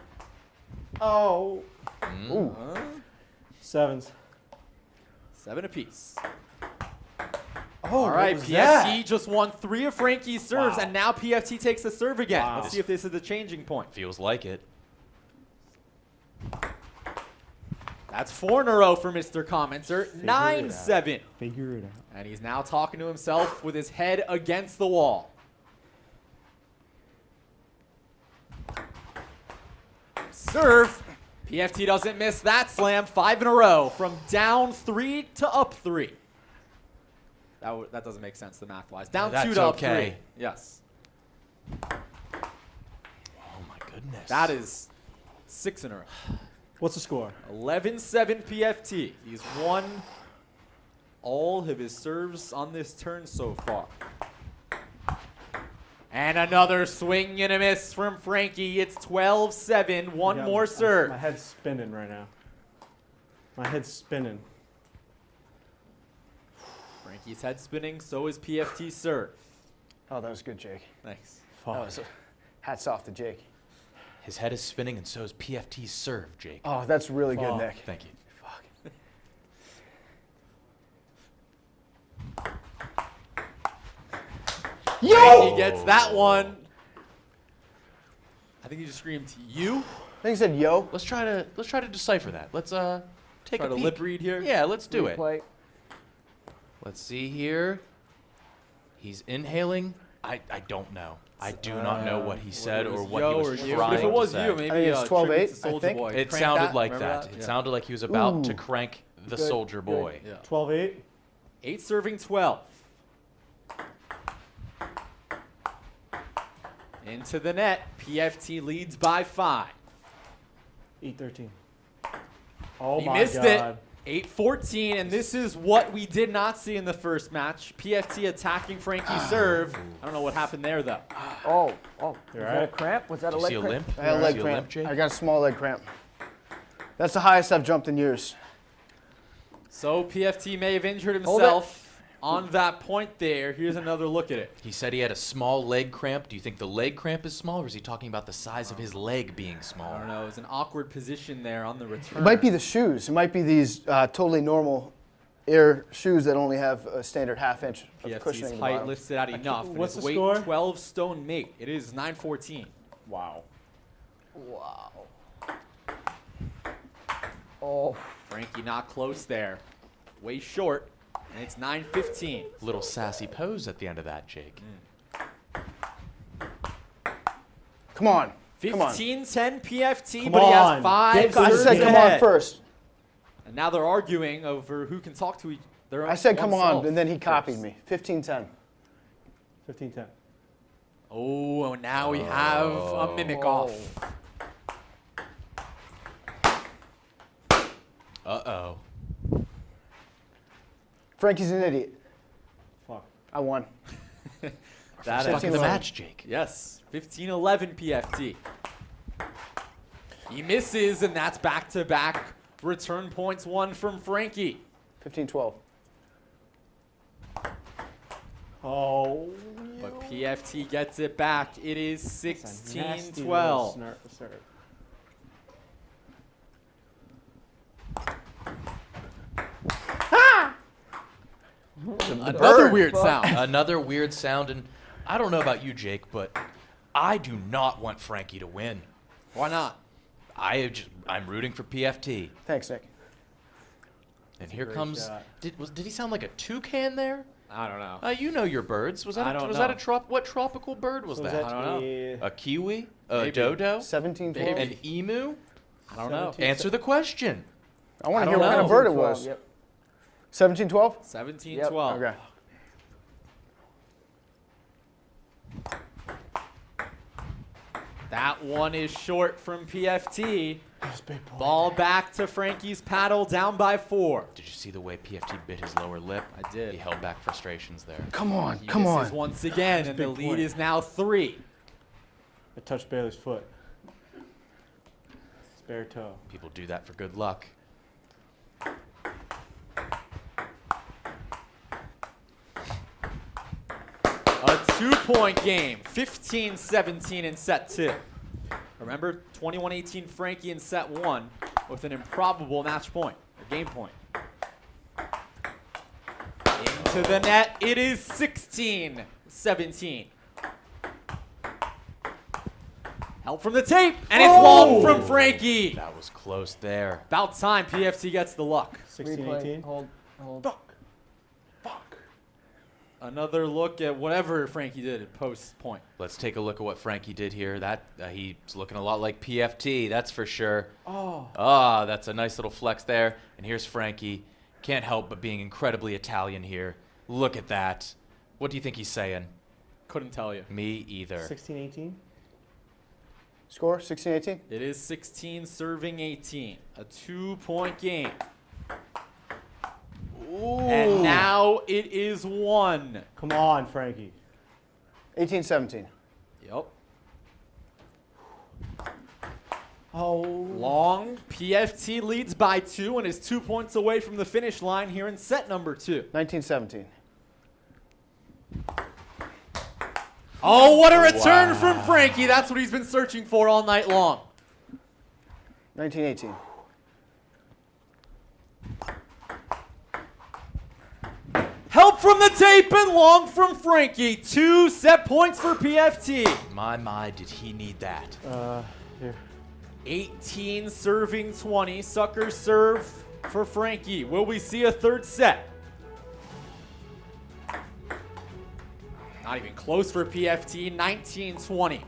E: Oh.
F: Ooh.
E: 7s.
A: 7 apiece.
F: Oh,
A: All right,
F: what was
A: PFT
F: that?
A: just won 3 of Frankie's serves,
E: Wow.
A: and now PFT takes the serve again.
E: Wow.
A: Let's see if this is the changing point.
B: Feels like it.
A: That's 4 in a row for Mr. Commenter. 9-7.
E: Figure it out.
A: And he's now talking to himself with his head against the wall. Serve. PFT doesn't miss that slam. 5 in a row from down 3 to up 3. That doesn't make sense, the math-wise. Down
B: That's
A: 2 to up
B: okay.
A: 3. Yes.
B: Oh, my goodness.
A: That is 6 in a row.
E: What's the score?
A: 11-7 PFT. He's won all of his serves on this turn so far. And another swing and a miss from Frankie. It's 12-7. One
E: Yeah,
A: more serve.
E: My head's spinning right now. My head's spinning.
A: Frankie's head spinning. So is PFT's serve.
F: Oh, that was good, Jake.
A: Thanks.
F: That was, hats off to Jake.
B: His head is spinning, and so is PFT's serve, Jake.
F: Oh, that's really good,
E: Fuck.
F: Nick.
B: Thank you.
A: Frankie gets that one. I think he just screamed, you?
F: I think he said yo.
B: Let's try to decipher that. Let's take
A: Try
B: a
A: to
B: peek.
A: lip read here.
B: Yeah, let's do it.
C: Replay.
B: Let's see here. He's inhaling. I don't know. I do not know what he said or what he
A: Yo
B: was
A: or you.
B: trying
A: If it was
B: to say.
A: you, maybe
F: I think it's 12-8,
A: tribute to
F: I
A: Soulja
F: think.
A: Boy.
B: It
A: Crank
B: sounded
A: that.
B: like
A: Remember
B: that. It
A: Yeah.
B: sounded like he was about to
F: Ooh.
B: crank the
C: Good,
B: soldier
C: good.
B: boy.
E: 12-8.
A: 8 serving 12. Into the net. PFT leads by 5.
E: 8-13. Oh
A: He
E: my
A: missed
E: God.
A: it. 8-14, and this is what we did not see in the first match. PFT attacking Frankie's serve. I don't know what happened there, though.
C: Oh, was
E: You
C: that a
E: alright?
C: cramp? Was that a
B: You
C: leg
B: see a
C: cramp?
B: limp?
F: I had a leg
B: See
F: cramp.
B: limp, Jake?
F: I got a small leg cramp. That's the highest I've jumped in years.
A: So PFT may have injured
C: Hold it.
A: himself on that point there. Here's another look at it.
B: He said he had a small leg cramp. Do you think the leg cramp is small, or is he talking about the size of his leg being small?
A: I don't know. It was an awkward position there on the return.
F: It might be the shoes. It might be these totally normal Air shoes that only have a standard half-inch of cushioning
A: PFT's
F: in the
A: height
F: bottom.
A: lifted out enough. and
E: what's
A: his
E: the
A: weight
E: score?
A: 12 stone mate. It is 9-14.
E: Wow.
C: Wow. Oh,
A: Frankie not close there. Way short. And it's 9-15.
B: Little sassy pose at the end of that, Jake.
F: Come on. Come on.
A: 15-10 PFT,
E: Come
A: but he has
E: on.
A: 5
E: Get
F: I
E: serves
F: said come on
A: ahead.
F: first.
A: And now they're arguing over who can talk to each other.
F: I said come on, and then he copied me. 15-10.
E: 15-10.
A: Oh, and now we have a mimic off.
B: Uh-oh.
F: Frankie's an idiot.
E: Fuck.
F: I won.
A: That
B: Stuck in
A: is
B: the match, Jake.
A: Yes, 15-11 PFT. He misses, and that's back-to-back return points won from Frankie.
F: 15-12.
E: Oh.
A: But PFT gets it back. It is
E: That's a nasty
A: 16-12.
E: little serve.
A: Another weird sound.
B: Another weird sound, and I don't know about you, Jake, but I do not want Frankie to win.
A: Why not?
B: I'm rooting for PFT.
F: Thanks, Nick.
B: And here
E: great
B: comes.
E: shot.
B: Did he sound like a toucan there?
A: I don't know.
B: You know your birds. Was that
A: I
B: a,
A: don't
B: was that
A: know.
B: what tropical bird was
E: So
B: that?
E: is
A: I don't know.
E: a
B: A kiwi? A
A: Maybe.
B: dodo?
F: 17-12.
B: An emu?
A: I don't know.
E: 17.
B: Answer the question.
F: I want
A: I
F: to hear
A: don't
F: what kind
A: know.
F: of bird it
C: 12,
F: was.
C: Yep.
F: 17-12?
A: 17-12.
F: Okay.
A: That one is short from PFT.
E: That's big boy.
A: Ball back to Frankie's paddle, down by 4.
B: Did you see the way PFT bit his lower lip?
A: I did.
B: He held back frustrations there.
F: Come on.
A: He
F: Come
A: misses
F: on.
A: once again, and the
E: big
A: lead
E: point.
A: is now 3.
E: I touched Bailey's foot. Spare toe.
B: People do that for good luck.
A: A 2-point game, 15-17 in set 2. Remember, 21-18 Frankie in set 1 with an improbable match point, or game point. Into the net, it is 16-17. Help from the tape, and it's long from Frankie.
B: That was close there.
A: About time PFT gets the luck.
E: 16-18.
C: Hold.
E: Fuck.
A: Another look at whatever Frankie did at post point.
B: Let's take a look at what Frankie did here. That he's looking a lot like PFT, that's for sure.
E: Oh.
B: Ah, that's a nice little flex there. And here's Frankie. Can't help but being incredibly Italian here. Look at that. What do you think he's saying?
A: Couldn't tell you.
B: Me either.
E: 16-18.
F: Score? 16-18?
A: It is 16 serving 18. A 2-point game.
B: Ooh.
A: And now it is 1.
E: Come on, Frankie.
F: 18-17.
A: Yep.
E: Oh.
A: Long. PFT leads by 2 and is 2 points away from the finish line here in set number 2.
F: 19-17.
A: Oh, what a return from Frankie. That's what he's been searching for all night long.
F: 19-18.
A: Help from the tape and long from Frankie. 2 set points for PFT.
B: My, did he need that?
E: Here.
A: 18 serving 20. Sucker serve for Frankie. Will we see a third set? Not even close for PFT. 19-20.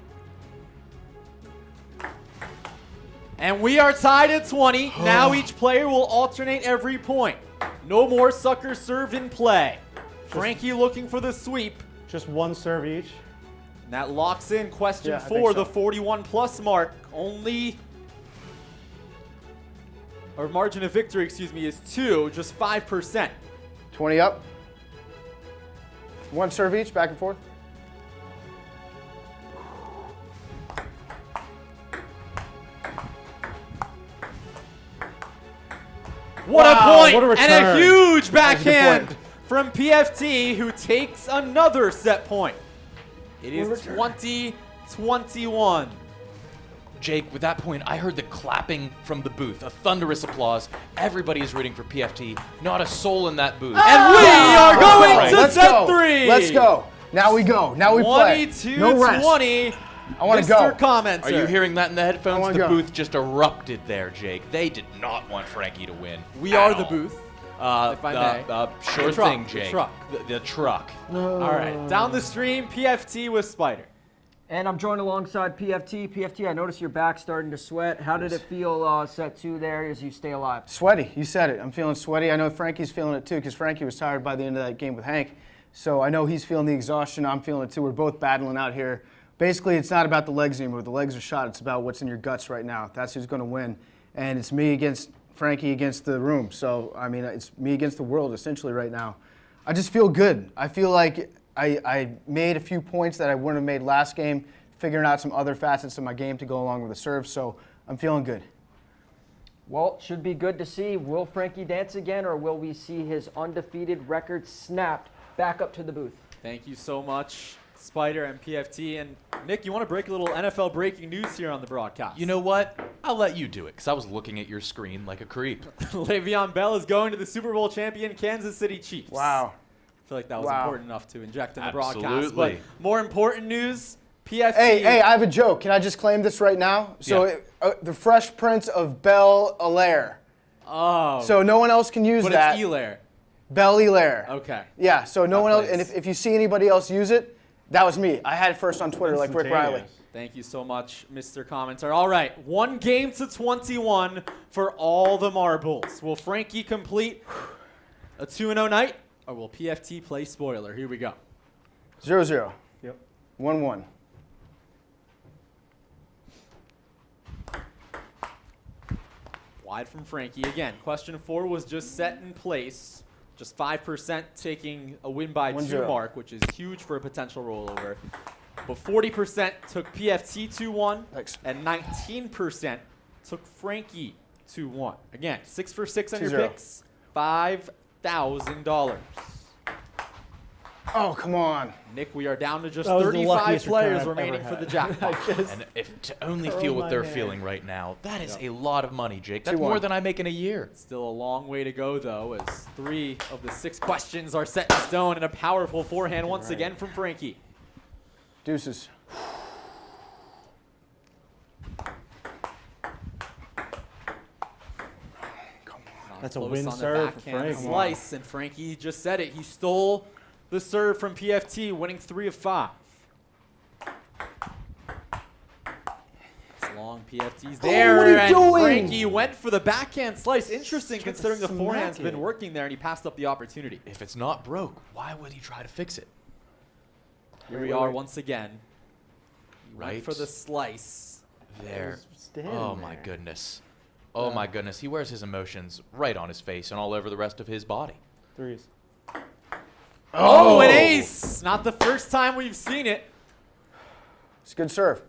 A: And we are tied at 20. Now each player will alternate every point. No more sucker serve in play. Frankie looking for the sweep.
E: Just one serve each.
A: And that locks in question
F: Yeah, I think
A: 4,
F: so.
A: the 41+ mark. Our margin of victory, excuse me, is 2, just 5%.
F: 20 up. One serve each, back and forth.
A: What
E: Wow,
A: a point!
E: what a
A: And a
E: return.
A: huge
F: That's a good
A: backhand
F: point.
A: from PFT, who takes another set point. It is
F: return.
A: 20-21.
B: Jake, with that point, I heard the clapping from the booth, a thunderous applause. Everybody is rooting for PFT. Not a soul in that booth.
A: And we are going to
F: Let's
A: set
F: go.
A: 3.
F: Let's go. Now we go. Now we play.
A: 22-20.
F: No rest. I want to
A: Mr.
F: go.
A: Commenter.
B: Are you hearing that in the
F: I
B: headphones?
F: wanna
B: The
F: go.
B: booth just erupted there, Jake. They did not want Frankie to win.
A: We
B: at
A: are the
B: all.
A: booth. If I may.
B: Sure
A: The truck,
B: thing,
A: the
B: Jake.
A: truck.
B: The truck.
A: All right, down the stream, PFT with Spider.
C: And I'm joined alongside PFT. PFT, I noticed your back starting to sweat. How did it feel set 2 there as you stay alive?
F: Sweaty. You said it. I'm feeling sweaty. I know Frankie's feeling it too because Frankie was tired by the end of that game with Hank. So I know he's feeling the exhaustion. I'm feeling it too. We're both battling out here. Basically, it's not about the legs anymore. The legs are shot. It's about what's in your guts right now. That's who's going to win. And it's me against Frankie against the room. So, I mean, it's me against the world essentially right now. I just feel good. I feel like I made a few points that I wouldn't have made last game, figuring out some other facets of my game to go along with the serve. So I'm feeling good.
C: Well, should be good to see. Will Frankie dance again, or will we see his undefeated record snapped back up to the booth?
A: Thank you so much, Spider and PFT. And Nick, you want to break a little NFL breaking news here on the broadcast?
B: You know what? I'll let you do it because I was looking at your screen like a creep.
A: Le'Veon Bell is going to the Super Bowl champion Kansas City Chiefs.
F: Wow.
A: I feel like that was
F: Wow.
A: important enough to inject in the broadcast.
B: Absolutely.
A: But more important news, PFT.
F: Hey, I have a joke. Can I just claim this right now? So,
B: Yeah.
F: the Fresh Prince of Bel Air.
A: Oh,
F: So no one else can use
A: but
F: that.
A: it's Elaire.
F: Bel Air.
A: Okay.
F: Yeah, so no one else,
A: place.
F: and if you see anybody else use it, that was me. I had it first on Twitter, like Rick Riley.
E: Instantaneous.
A: Thank you so much, Mr. Commenter. All right, 1 game to 21 for all the marbles. Will Frankie complete a 2-0 night, or will PFT play spoiler? Here we go.
F: 0-0.
E: Yep.
F: 1-1.
A: Wide from Frankie again. Question 4 was just set in place. Just 5% taking a win by 2
F: 1-0.
A: mark, which is huge for a potential rollover. But 40% took PFT 2-1,
F: Thanks.
A: and 19% took Frankie 2-1. Again, 6 for 6 on your
F: 2-0.
A: picks, $5,000.
F: Oh, come on.
A: Nick, we are down to just
E: That was the
A: 35
E: luckiest return
A: players
E: I've
A: remaining
E: ever
A: for the
E: had.
A: jackpot.
B: And if to only
E: Throw
B: feel what
E: my
B: they're
E: hand.
B: feeling right now, that is a lot of money, Jake. That's
F: 2-1.
B: more than I make in a year.
A: Still a long way to go, though, as 3 of the 6 questions are set in stone, and a powerful forehand once again from Frankie.
F: Deuces.
E: That's a
A: Close
E: win
A: on the
E: serve for
A: backhand
E: Frankie.
A: slice, and Frankie just said it. He stole the serve from PFT, winning 3 of 5. It's long. PFT's there,
F: what are you
A: and
F: doing?
A: Frankie went for the backhand slice. Interesting, considering the
E: smack
A: forehand's been
E: it.
A: working there, and he passed up the opportunity.
B: If it's not broke, why would he try to fix it?
A: Here we are once again. He went
B: Right.
A: for the slice.
B: There.
E: standing
B: Oh my
E: there.
B: goodness. Oh my goodness. He wears his emotions right on his face and all over the rest of his body.
E: Threes.
A: Oh, an ace! Not the first time we've seen it.
F: It's a good serve.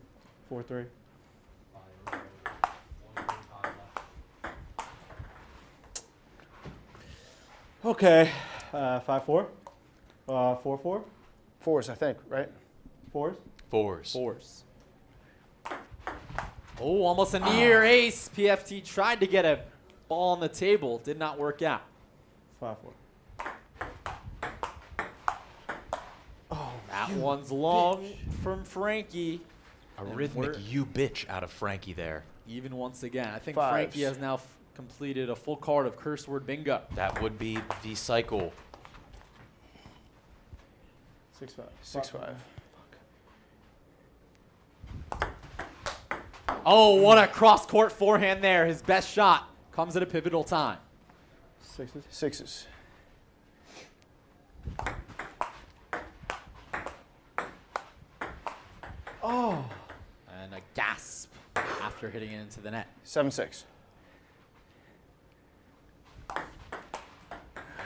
E: 4-3. Okay. 5-4. 4-4.
F: Fours, I think, right?
E: Fours.
B: Fours.
A: Fours. Oh, almost a near ace. PFT tried to get a ball on the table. Did not work out.
E: 5-4.
A: That one's long from Frankie.
B: A
A: And
B: rhythmic
A: we're-
B: you bitch out of Frankie there.
A: Even once again. I think
F: Fives.
A: Frankie has now completed a full card of curse word bingo.
B: That would be the cycle.
F: 6-5. 6-5.
A: Oh, what a cross-court forehand there. His best shot comes at a pivotal time.
E: Sixes.
F: Sixes.
E: Oh.
A: And a gasp after hitting it into the net.
F: 7-6.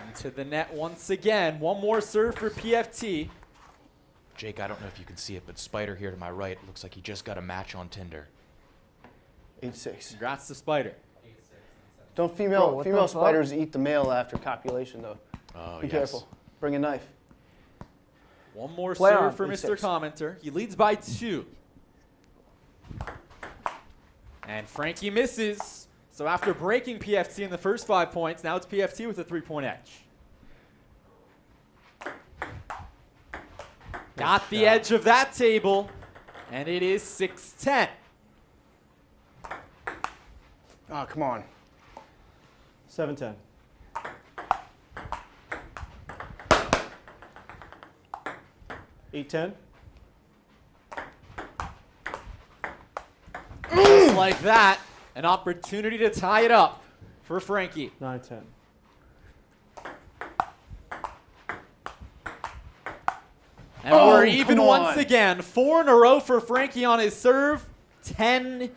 A: Into the net once again. One more serve for PFT.
B: Jake, I don't know if you can see it, but Spider here to my right looks like he just got a match on Tinder.
F: 8-6.
A: Congrats to Spider.
F: Don't
C: Bro,
F: female
C: what
F: female
C: the fuck?
F: spiders eat the male after copulation though?
B: Oh,
F: Be
B: yes.
F: careful. Bring a knife.
A: One more
C: Play on.
A: serve for Mr.
F: 8-6.
A: Commenter. He leads by 2. And Frankie misses. So after breaking PFT in the first 5 points, now it's PFT with a 3-point edge. Got the edge of that table, and it is 6-10.
F: Oh, come on.
E: 7-10. 8-10.
A: Just like that, an opportunity to tie it up for Frankie.
E: 9-10.
A: And
F: Oh,
A: we're even
F: come
A: once
F: on.
A: again. 4 in a row for Frankie on his serve. 10-10.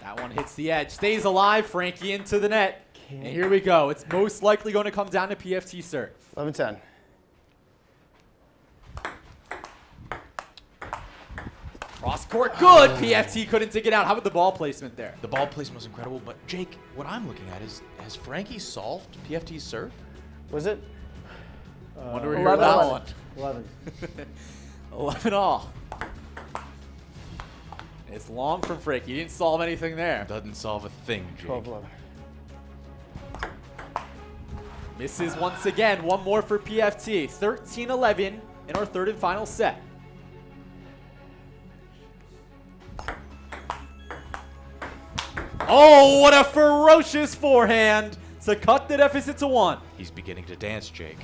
A: That one hits the edge. Stays alive. Frankie into the net. And here we go. It's most likely going to come down to PFT serve.
F: 11-10.
A: Cross court. Good. PFT couldn't dig it out. How about the ball placement there?
B: The ball placement was incredible, but Jake, what I'm looking at is, has Frankie solved PFT's serve?
F: Was it?
A: Wonder where you heard that
C: 11.
A: one.
E: 11.
A: 11 all. It's long from Frankie. He didn't solve anything there.
B: Doesn't solve a thing, Jake.
F: 12-11.
A: Misses once again. One more for PFT. 13-11 in our third and final set. Oh, what a ferocious forehand to cut the deficit to 1.
B: He's beginning to dance, Jake.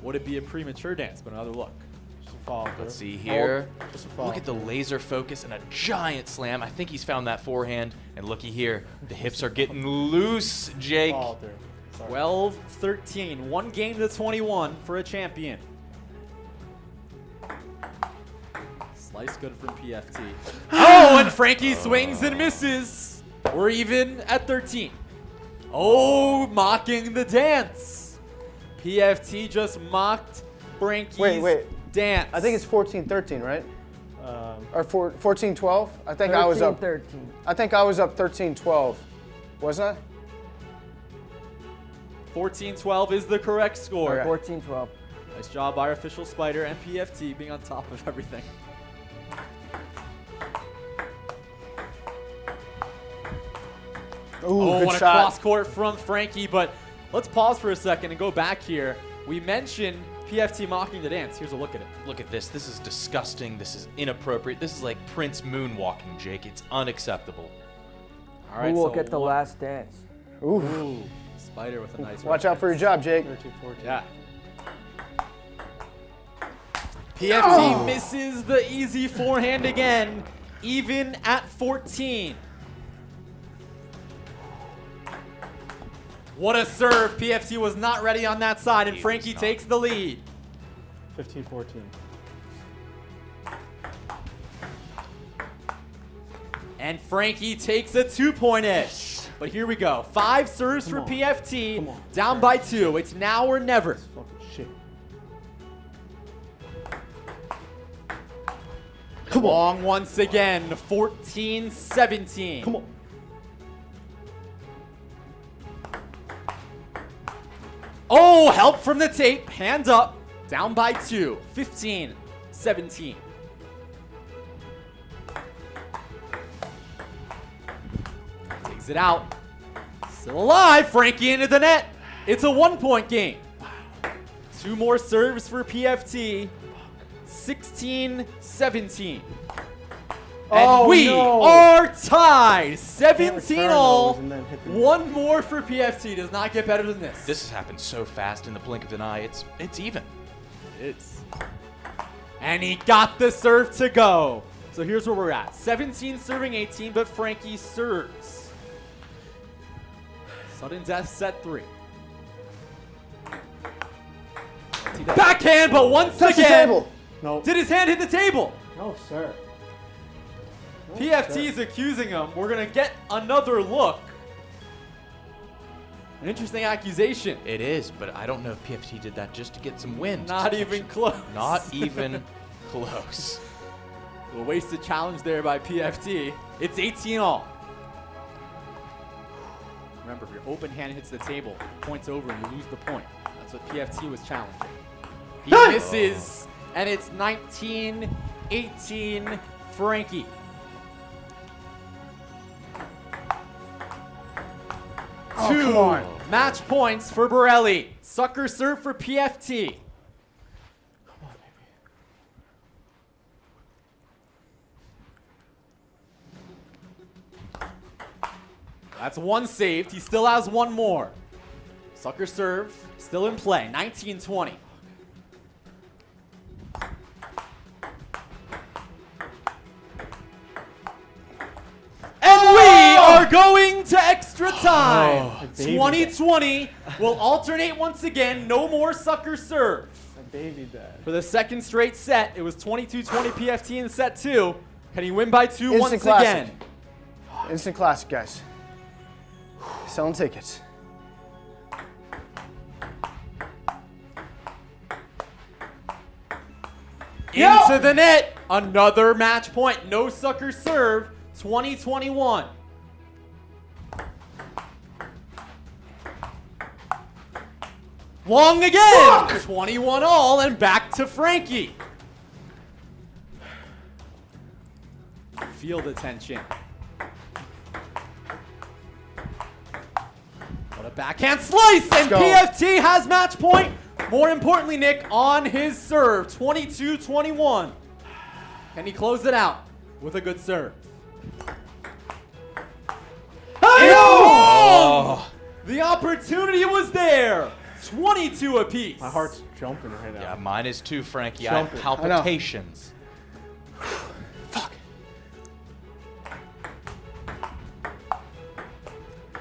A: Would it be a premature dance? But another look.
E: Just a follow through.
B: Let's see here.
E: Just a follow
B: Look at the laser focus and a giant slam. I think he's found that forehand. And looky here, the hips are getting loose, Jake.
E: Follow through. Sorry.
A: 12-13. 1 game to 21 for a champion. Slice good from PFT. Oh, and Frankie swings and misses. We're even at 13. Oh, mocking the dance. PFT just mocked Frankie's
F: Wait.
A: dance.
F: I think it's 14-13, right? Or 14-12? I think
C: 13,
F: I was up.
C: 13.
F: I think I was up 13-12. Wasn't I?
A: 14-12 is the correct score.
F: Okay.
C: 14-12.
A: Nice job by our official Spider and PFT being on top of everything.
F: Ooh,
A: Oh,
F: good
A: what a
F: shot.
A: cross court from Frankie, but let's pause for a second and go back here. We mentioned PFT mocking the dance. Here's a look at it.
B: Look at this. This is disgusting. This is inappropriate. This is like Prince moonwalking, Jake. It's unacceptable.
A: All right,
C: Who will
A: so
C: get the
A: one-
C: last dance?
F: Ooh.
A: Ooh, Spider with a nice
F: Watch out for your job, Jake.
E: 13-14.
A: Yeah. PFT misses the easy forehand again, even at 14. What a serve. PFT was not ready on that side, and
B: He was
A: Frankie
B: not.
A: takes the lead.
E: 15-14.
A: And Frankie takes a 2-point edge. But here we go. 5 serves for
E: Come on.
A: PFT,
E: Come on.
A: down by 2. It's now or never.
E: Fucking shit.
A: Long once again, 14-17.
E: Come on.
A: Oh, help from the tape. Hand up. Down by 2. 15-17. Takes it out. Still alive. Frankie into the net. It's a 1-point game. 2 more serves for PFT. 16-17. And
E: Oh,
A: we
E: no.
A: are tied.
E: Can't
A: 17
E: return
A: all.
E: those and then hit the-
A: 1 more for PFT. Does not get better than this.
B: This has happened so fast in the blink of an eye. It's even.
A: is. And he got the serve to go. So here's where we're at. 17 serving 18, but Frankie serves. Sudden death set 3. Backhand, but once
F: Touch the
A: again,
F: table.
E: No.
A: did his hand hit the table?
E: No, sir. No,
A: PFT
E: sir.
A: is accusing him. We're going to get another look. An interesting accusation.
B: It is, but I don't know if PFT did that just to get some wind.
A: Not even close.
B: Not even close.
A: A wasted challenge there by PFT. It's 18 all. Remember, if your open hand hits the table, point's over and you lose the point. That's what PFT was challenging. He misses, and it's 19-18 Frankie.
F: Oh,
A: Two
F: come on.
A: match points for Borelli. Sucker serve for PFT. That's one saved. He still has one more. Sucker serve, still in play. 19-20. And we are going to extra time.
E: baby.
A: 2020 will alternate once again. No more sucker serve.
E: My baby dad.
A: For the second straight set, it was 22-20 PFT in set 2. Can he win by 2
F: Instant
A: once
F: classic.
A: again?
F: Instant classic, guys. Selling tickets.
A: Into the net. Another match point. No sucker serve. 2021. Long again. 21 all and back to Frankie. Feel the tension. What a backhand slice, and
F: go.
A: PFT has match point. More importantly, Nick, on his serve, 22-21. Can he close it out with a good serve? It's long! The opportunity was there. 22 apiece.
E: My heart's jumping right now.
B: Yeah, mine is too, Frankie. I have
E: Jumping.
B: palpitations.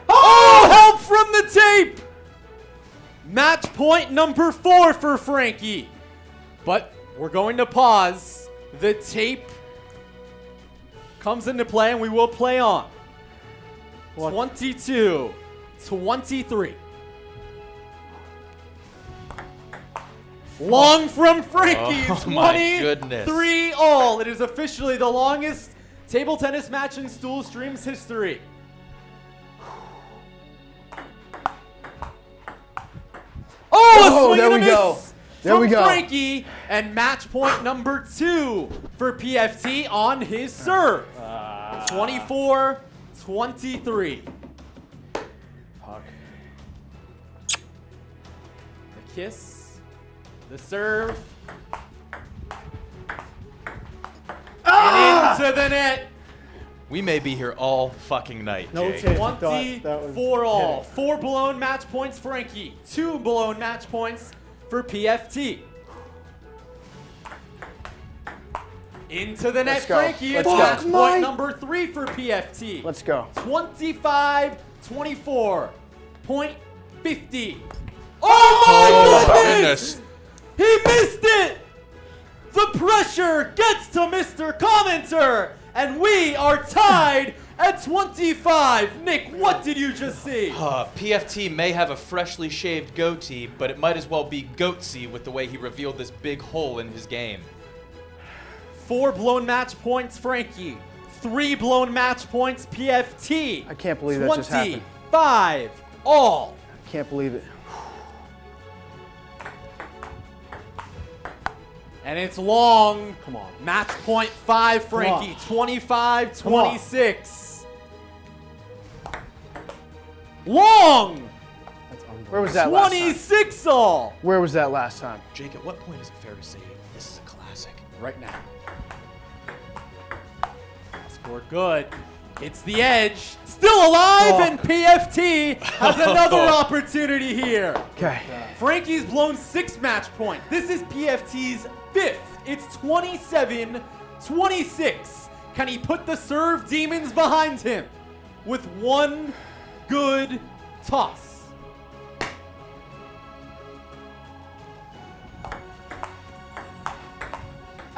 A: Oh, help from the tape! Match point number 4 for Frankie. But we're going to pause. The tape comes into play and we will play on. 22-23. Long from Frankie.
B: Oh, my goodness.
A: 23 all. It is officially the longest table tennis match in Stool Stream's history. Oh, a swing
F: there
A: and a
F: we go.
A: miss
F: There
A: from
F: we go.
A: Frankie, and match point number 2 for PFT on his serve. 24-23.
E: Fuck.
A: The kiss, the serve, and into the net.
B: We may be here all fucking night,
E: No
B: Jake.
E: chance. I thought that was
A: 24 all.
E: hitting.
A: 4 blown match points, Frankie. 2 blown match points for PFT. Into the net,
F: Let's go.
A: Frankie.
F: Let's
A: It's
F: go.
A: match
F: Fuck
A: point number 3 for PFT.
F: Let's go.
A: 25-24. Point 50. Oh my goodness! He missed it! The pressure gets to Mr. Commenter, and we are tied at 25. Nick, what did you just see?
B: PFT may have a freshly shaved goatee, but it might as well be goatsy with the way he revealed this big hole in his game.
A: 4 blown match points, Frankie. 3 blown match points, PFT.
F: I can't believe that just happened.
A: 25 all.
F: I can't believe it.
A: And it's long.
E: Come on.
A: Match point 5, Frankie. 25-26. Long.
E: That's unbelievable.
F: Where was that last time?
A: 26 all.
F: Where was that last time?
B: Jake, at what point is it fair to say this is a classic?
A: Right now. Scored good. It's the edge. Still alive, and PFT has another opportunity here.
F: Okay.
A: Frankie's blown 6 match points. This is PFT's 5th. It's 27-26. Can he put the serve demons behind him with one good toss?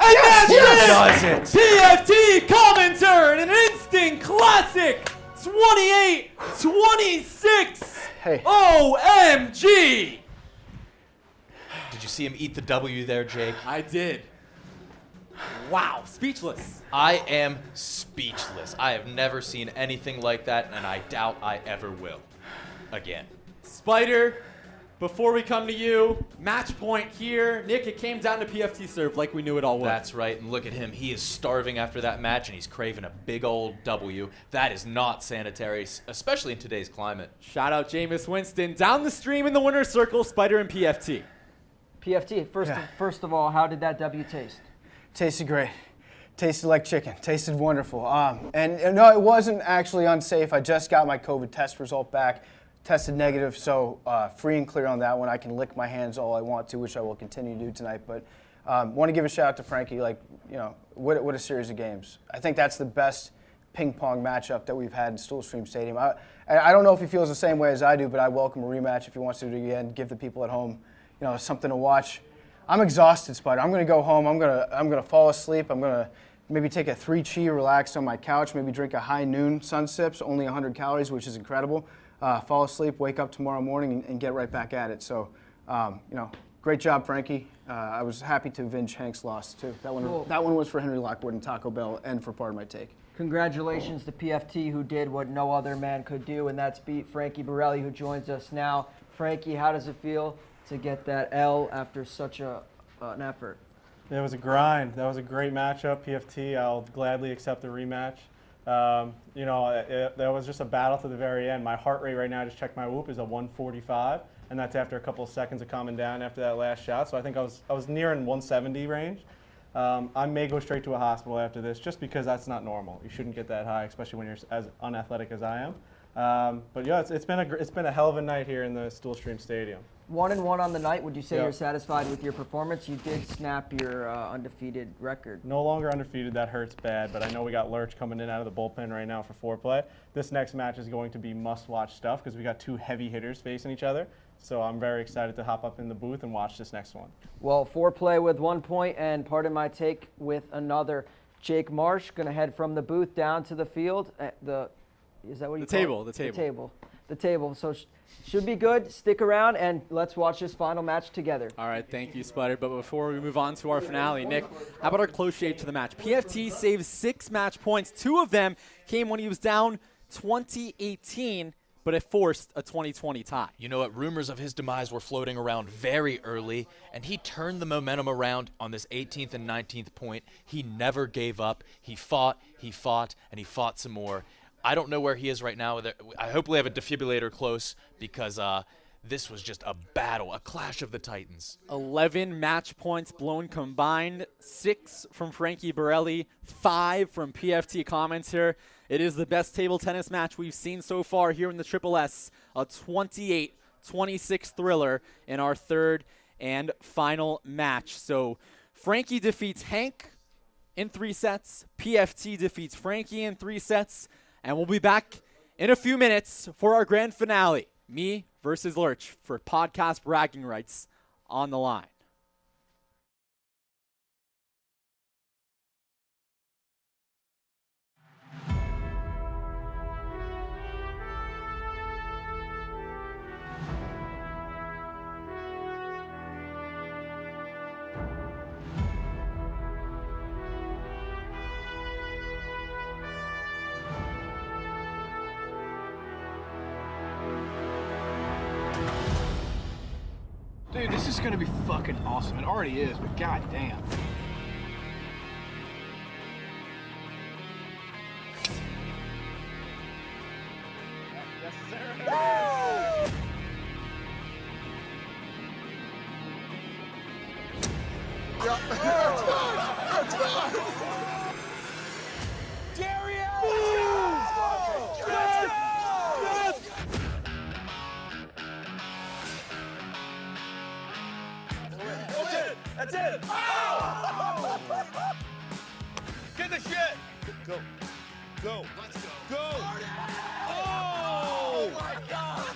A: And that's it! PFT Commenter in an instant classic! 28-26!
F: Hey.
A: OMG!
B: Did you see him eat the W there, Jake?
A: I did. Wow, speechless.
B: I am speechless. I have never seen anything like that, and I doubt I ever will. Again.
A: Spider, before we come to you, match point here. Nick, it came down to PFT serve like we knew it all would.
B: That's right, and look at him. He is starving after that match, and he's craving a big old W. That is not sanitary, especially in today's climate.
A: Shout out Jameis Winston. Down the stream in the winner's circle, Spider and PFT.
C: PFT, first of all, how did that W taste?
F: Tasted great. Tasted like chicken. Tasted wonderful. And no, it wasn't actually unsafe. I just got my COVID test result back. Tested negative, so free and clear on that one. I can lick my hands all I want to, which I will continue to do tonight. But want to give a shout out to Frankie. Like, you know, what a series of games. I think that's the best ping pong matchup that we've had in Stool Stadium. I don't know if he feels the same way as I do, but I welcome a rematch if he wants to do it again. Give the people at home, you know, something to watch. I'm exhausted, Spider. I'm gonna go home. I'm gonna fall asleep. I'm gonna maybe take a 3 chi, relax on my couch. Maybe drink a high noon sun sips, only 100 calories, which is incredible. Fall asleep, wake up tomorrow morning, and get right back at it. So, you know, great job, Frankie. I was happy to avenge Hank's loss too. That one was for Henry Lockwood and Taco Bell, and for Pardon My Take.
C: Congratulations to PFT, who did what no other man could do, and that's beat Frankie Borelli, who joins us now. Frankie, how does it feel to get that L after such an effort?
E: It was a grind. That was a great matchup, PFT. I'll gladly accept the rematch. You know, that was just a battle to the very end. My heart rate right now, I just checked my whoop, is a 145, and that's after a couple of seconds of calming down after that last shot. So I think I was near in 170 range. I may go straight to a hospital after this, just because that's not normal. You shouldn't get that high, especially when you're as unathletic as I am. But yeah, it's been a hell of a night here in the Stool Stadium.
C: 1-1 on the night. Would you say
E: Yep.
C: you're satisfied with your performance? You did snap your undefeated record.
E: No longer undefeated. That hurts bad, but I know we got Lurch coming in out of the bullpen right now for foreplay. This next match is going to be must-watch stuff because we got 2 heavy hitters facing each other. So I'm very excited to hop up in the booth and watch this next one.
C: Well, foreplay with 1 point and Pardon My Take with another. Jake Marsh going to head from the booth down to the field. Is that what you call it? The table. So should be good. Stick around and let's watch this final match together.
A: All right, thank you, Spider. But before we move on to our finale, Nick, how about our close shave to the match? PFT saved 6 match points. 2 of them came when he was down 2018, but it forced a 2020 tie.
B: You know what? Rumors of his demise were floating around very early, and he turned the momentum around on this 18th and 19th point. He never gave up. He fought, and he fought some more. I don't know where he is right now. I hope we have a defibrillator close because this was just a battle, a clash of the Titans.
A: 11 match points blown combined, 6 from Frankie Borelli, 5 from PFT Commenter. It is the best table tennis match we've seen so far here in the Triple S, a 28-26 thriller in our third and final match. So Frankie defeats Hank in 3 sets. PFT defeats Frankie in 3 sets. And we'll be back in a few minutes for our grand finale, me versus Lurch, for podcast bragging rights on the line.
G: Dude, this is gonna be fucking awesome. It already is, but goddamn. Yes, sir. Woo! Yeah. Let's go! Let's go! Dario! Let's go! Let's go!
H: Go. Let's go. Go. Oh! My God.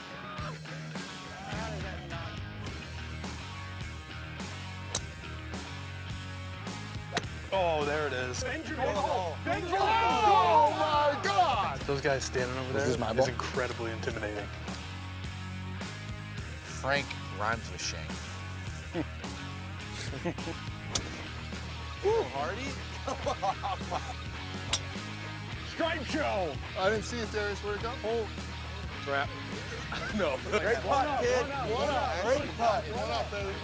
H: Oh, there it is. Oh my God!
I: Those guys standing over there
F: this my ball?
I: is incredibly intimidating.
J: Frank rhymes with Shank.
H: Hardy? Stripe show!
I: I didn't see it, Darius. Where'd it go?
H: Oh. Trap. No.
I: Great putt, kid. One up. Great putt. One up, baby.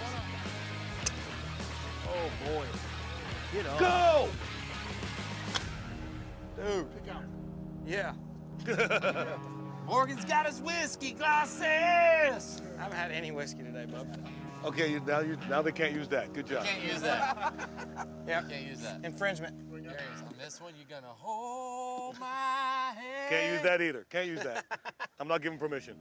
H: Oh, boy.
I: Get on.
H: Go!
I: Dude.
J: Yeah. Morgan's got his whiskey glasses. I haven't had any whiskey today, bub.
H: Okay, now they can't use that. Good job.
J: Can't use that.
F: Yeah.
J: Can't use that.
F: Infringement.
J: Darius, on this one, you're gonna hold my hand.
H: Can't use that either. Can't use that. I'm not giving permission.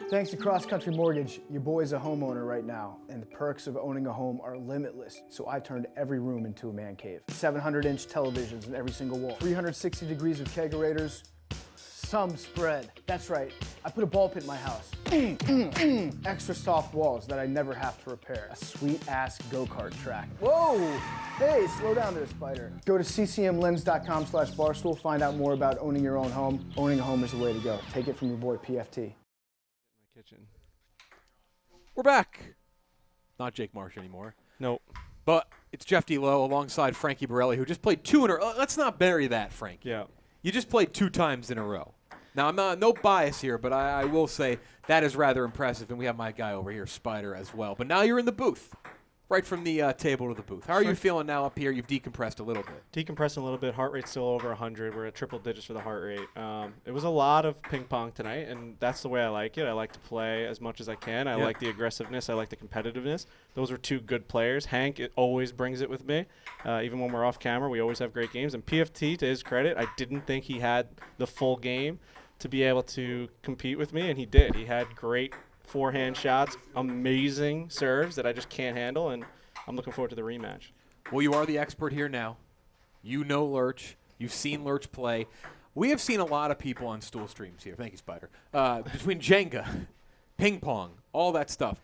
F: Thanks to Cross Country Mortgage, your boy's a homeowner right now, and the perks of owning a home are limitless. So I turned every room into a man cave. 700-inch televisions in every single wall, 360 degrees of kegerators, some spread. That's right, I put a ball pit in my house. Extra soft walls that I never have to repair. A sweet-ass go-kart track. Whoa! Hey, slow down there, Spider. Go to ccmlens.com/barstool, find out more about owning your own home. Owning a home is the way to go. Take it from your boy, PFT.
E: Kitchen.
A: We're back. Not Jake Marsh anymore.
E: Nope.
A: But it's Jeff D'Lo alongside Frankie Borelli, who just played 2 in a row. Let's not bury that, Frank.
E: Yeah.
A: You just played 2 times in a row. Now, I'm not no bias here, but I will say that is rather impressive, and we have my guy over here, Spider, as well. But now you're in the booth, right from the table to the booth. How are you feeling now up here? You've decompressed a little bit.
E: Decompressing a little bit. Heart rate's still over 100. We're at triple digits for the heart rate. It was a lot of ping pong tonight, and that's the way I like it. I like to play as much as I can. I like the aggressiveness. I like the competitiveness. Those are 2 good players. Hank always brings it with me. Even when we're off camera, we always have great games. And PFT, to his credit, I didn't think he had the full game to be able to compete with me, and he did. He had great forehand shots, amazing serves that I just can't handle, and I'm looking forward to the rematch.
A: Well, you are the expert here now. You know Lurch. You've seen Lurch play. We have seen a lot of people on Stool streams here. Thank you, Spider. Between Jenga, ping pong, all that stuff.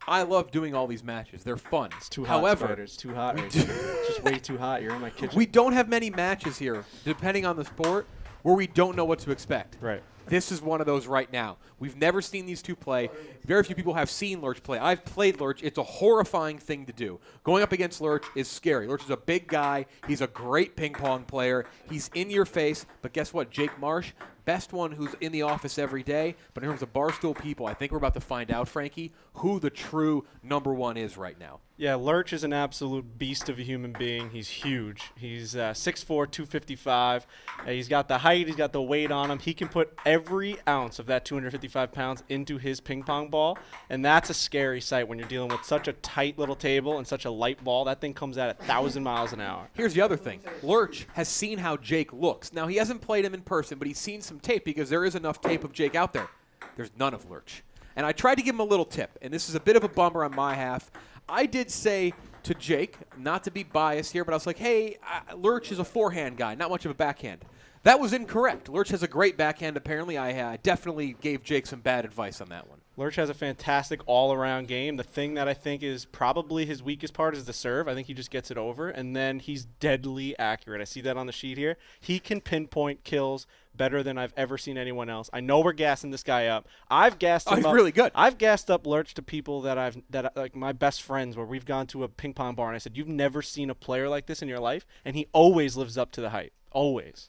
A: I love doing all these matches. They're fun.
E: It's too hot,
A: However,
E: Spider. It's too hot. Right now. It's just way too hot. You're in my kitchen.
A: we don't have many matches here, depending on the sport, where we don't know what to expect.
E: Right.
A: This is one of those right now. We've never seen these 2 play. Very few people have seen Lurch play. I've played Lurch. It's a horrifying thing to do. Going up against Lurch is scary. Lurch is a big guy. He's a great ping pong player. He's in your face. But guess what? Jake Marsh, best one who's in the office every day. But in terms of Barstool people, I think we're about to find out, Frankie, who the true #1 is right now.
E: Yeah, Lurch is an absolute beast of a human being. He's huge. He's 6'4", 255. He's got the height. He's got the weight on him. He can put every ounce of that 255 pounds into his ping pong ball, and that's a scary sight when you're dealing with such a tight little table and such a light ball. That thing comes out at 1,000 miles an hour.
A: Here's the other thing. Lurch has seen how Jake looks. Now, he hasn't played him in person, but he's seen some tape because there is enough tape of Jake out there. There's none of Lurch. And I tried to give him a little tip, and this is a bit of a bummer on my half. I did say to Jake, not to be biased here, but I was like, hey, Lurch is a forehand guy, not much of a backhand. That was incorrect. Lurch has a great backhand, apparently. I definitely gave Jake some bad advice on that one.
E: Lurch has a fantastic all-around game. The thing that I think is probably his weakest part is the serve. I think he just gets it over, and then he's deadly accurate. I see that on the sheet here. He can pinpoint kills better than I've ever seen anyone else. I know we're gassing this guy up. I've gassed him up.
A: He's really good.
E: I've gassed up Lurch to people that like my best friends, where we've gone to a ping pong bar, and I said, you've never seen a player like this in your life, and he always lives up to the hype. Always.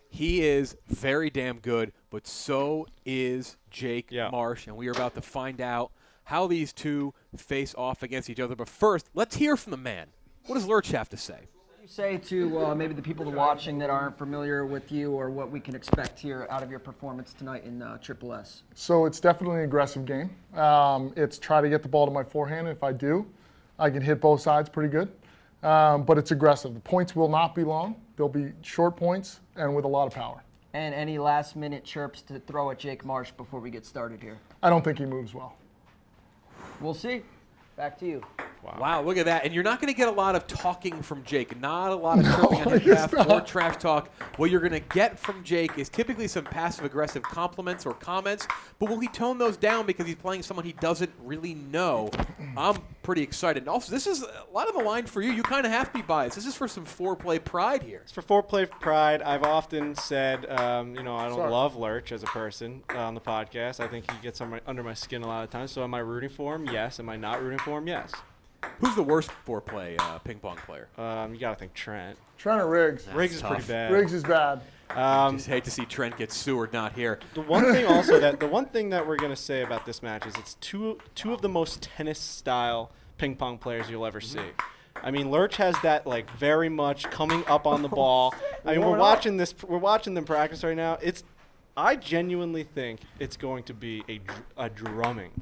A: He is very damn good, but so is Jake Marsh, and we are about to find out how these 2 face off against each other. But first, let's hear from the man. What does Lurch have to say?
C: What do you say to maybe the people watching that aren't familiar with you, or what we can expect here out of your performance tonight in Triple S?
K: So it's definitely an aggressive game. It's try to get the ball to my forehand. If I do, I can hit both sides pretty good. But it's aggressive. The points will not be long. They'll be short points and with a lot of power.
C: And any last-minute chirps to throw at Jake Marsh before we get started here?
K: I don't think he moves well.
C: We'll see. Back to you.
L: Wow, look at that. And you're not going to get a lot of talking from Jake. Not a lot of chirping on his behalf or trash talk. What you're going to get from Jake is typically some passive-aggressive compliments or comments. But will he tone those down because he's playing someone he doesn't really know? I'm pretty excited. And also, this is a lot of the line for you. You kind of have to be biased. This is for some foreplay pride here.
M: It's for foreplay pride. I've often said, I don't love Lurch as a person on the podcast. I think he gets under my skin a lot of times. So am I rooting for him? Yes. Am I not rooting for him? Yes.
L: Who's the worst foreplay ping pong player?
M: You got to think Trent.
K: Trent or Riggs?
M: Riggs is pretty bad.
K: Riggs is bad.
L: Just hate to see Trent get Seward not here.
M: The one thing also the one thing that we're gonna say about this match is it's two of the most tennis style ping pong players you'll ever see. I mean, Lurch has that like very much coming up on the ball. I mean, we're watching them practice right now. I genuinely think it's going to be a drumming.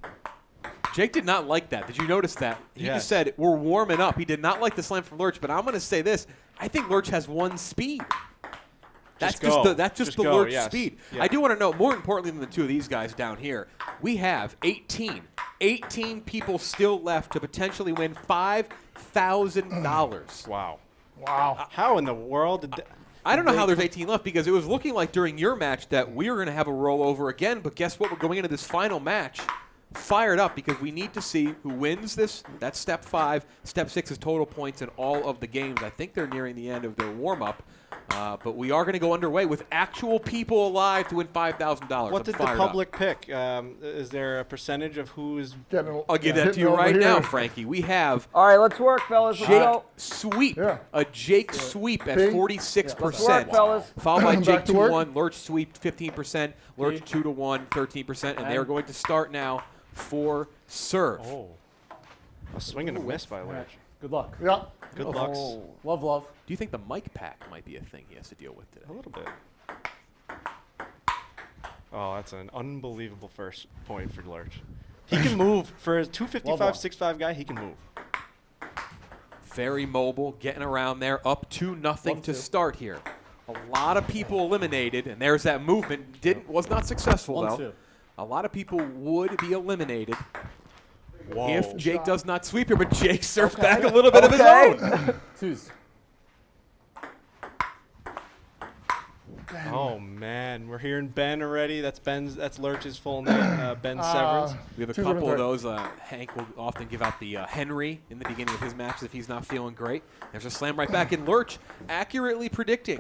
L: Jake did not like that. Did you notice that? He just said, we're warming up. He did not like the slam from Lurch, but I'm going to say this. I think Lurch has one speed. That's just the Lurch speed. Yeah. I do want to know, more importantly than the two of these guys down here, we have 18 people still left to potentially win $5,000.
M: Wow. How in the world did that?
L: I don't know how there's 18 left because it was looking like during your match that we were going to have a rollover again, but guess what? We're going into this final match fired up because we need to see who wins this. That's step 5. Step 6 is total points in all of the games. I think they're nearing the end of their warm-up. But we are going to go underway with actual people alive to win $5,000.
M: What did the public pick? Is there a percentage of who is getting?
L: I'll give that to you right now, Frankie. We have.
C: All right, let's work, fellas.
L: Jake sweep. Yeah. A Jake sweep at 46%.
C: Let's work, fellas.
L: Followed by Jake 2-1. Lurch sweep 15%. Lurch 2-1, 13%. And they're going to start now for serve.
M: Oh. A swing and a miss by Lurch.
E: Good luck.
K: Yeah.
M: Good luck.
E: Love.
L: Do you think the mic pack might be a thing he has to deal with today?
M: A little bit. Oh, that's an unbelievable first point for Lurch. He can move. For a 255, 6'5" guy, he can move.
L: Very mobile, getting around there, up 2-0 to start here. A lot of people eliminated, and there's that movement. Was not successful, though. A lot of people would be eliminated if Jake does not sweep here, but Jake surfs back a little bit of his own.
E: Twos.
M: Oh man, we're hearing Ben already. That's Lurch's full name, Ben Severance.
L: We have a couple of those. Hank will often give out the Henry in the beginning of his matches if he's not feeling great. There's a slam right back in. Lurch accurately predicting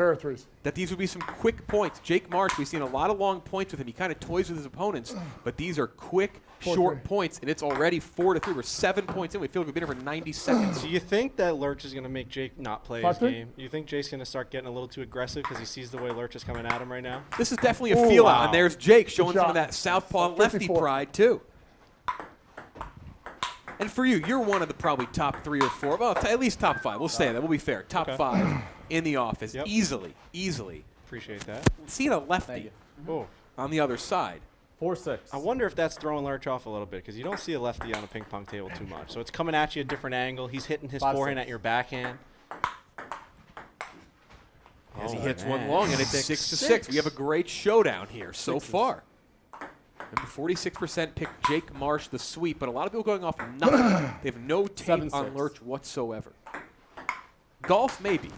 L: that these would be some quick points. Jake Marsh, we've seen a lot of long points with him. He kind of toys with his opponents, but these are quick, short points, and it's already 4-3. We're 7 points in. We feel like we've been here for 90 seconds.
M: Do you think that Lurch is going to make Jake not play his game? Do you think Jake's going to start getting a little too aggressive because he sees the way Lurch is coming at him right now?
L: This is definitely a feel out, and there's Jake showing some of that southpaw lefty pride too. And for you, you're one of the probably top 3 or 4, well, at least top 5. We'll say that. We'll be fair. Top 5 in the office, easily.
M: Appreciate that.
L: Seeing a lefty on the other side.
E: 4-6.
M: I wonder if that's throwing Lurch off a little bit because you don't see a lefty on a ping pong table too much. So it's coming at you a different angle. He's hitting his forehand at your backhand.
L: As he hits one long, and it's 6-6. We have a great showdown here so far. Number 46% picked Jake Marsh the sweep, but a lot of people going off nothing. They have no tape on Lurch whatsoever. Golf, maybe.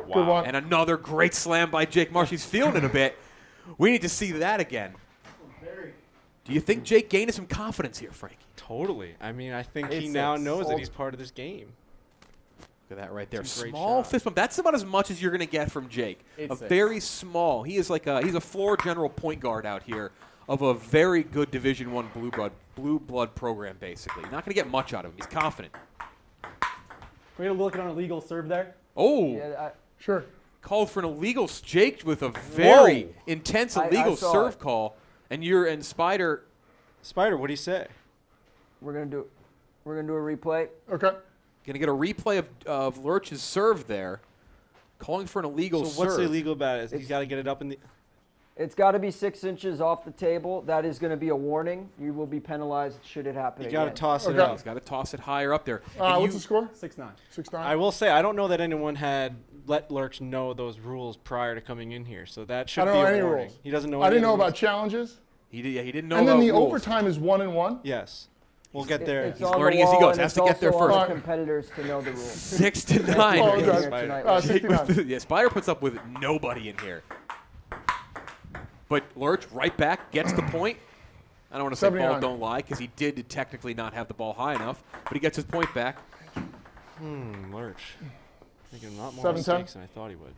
K: Wow.
L: And another great slam by Jake Marsh. He's feeling it a bit. We need to see that again. Do you think Jake gained some confidence here, Frankie?
M: Totally. I mean, I think he now knows that he's part of this game.
L: Look at that right there. Small fist bump. That's about as much as you're going to get from Jake. Very small. He is like he's a floor general point guard out here of a very good Division I blue blood program, basically. Not going to get much out of him. He's confident.
E: We had a look at an illegal serve there.
L: Oh.
C: Yeah,
K: sure.
L: Called for an illegal. Jake with a very intense illegal serve call. And Spider.
M: Spider, what do you say?
C: We're gonna do a replay.
K: Okay.
L: Gonna get a replay of Lurch's serve there, calling for an illegal serve.
M: So what's illegal about it? He's got to get it up in the.
C: It's got to be 6 inches off the table. That is going to be a warning. You will be penalized should it happen.
M: You got to toss it
L: up. He's got to toss it higher up there.
K: What's the score?
E: 6-9.
K: 6-9.
M: I will say I don't know that anyone had let Lurch know those rules prior to coming in here, so that should be a warning.
K: Rules.
M: He doesn't know.
K: I didn't know about challenges.
L: He didn't know.
K: And then the
L: rules.
K: overtime is 1-1.
M: Yes. We'll get there.
C: It's
L: He's
C: on the
L: learning as he
C: wall,
L: goes.
C: and
L: Has
C: it's
L: to get there
C: also on
L: first.
C: the competitors to know the rules.
L: 6 to 9.
K: Oh,
L: Jake
K: 69.
L: with yeah, Spider puts up with nobody in here. But Lurch right back, gets the point. I don't want to say ball
K: 79.
L: don't lie because he did technically not have the ball high enough, but he gets his point back.
M: Lurch. Making a lot more
K: 7-10.
M: mistakes than I thought he would.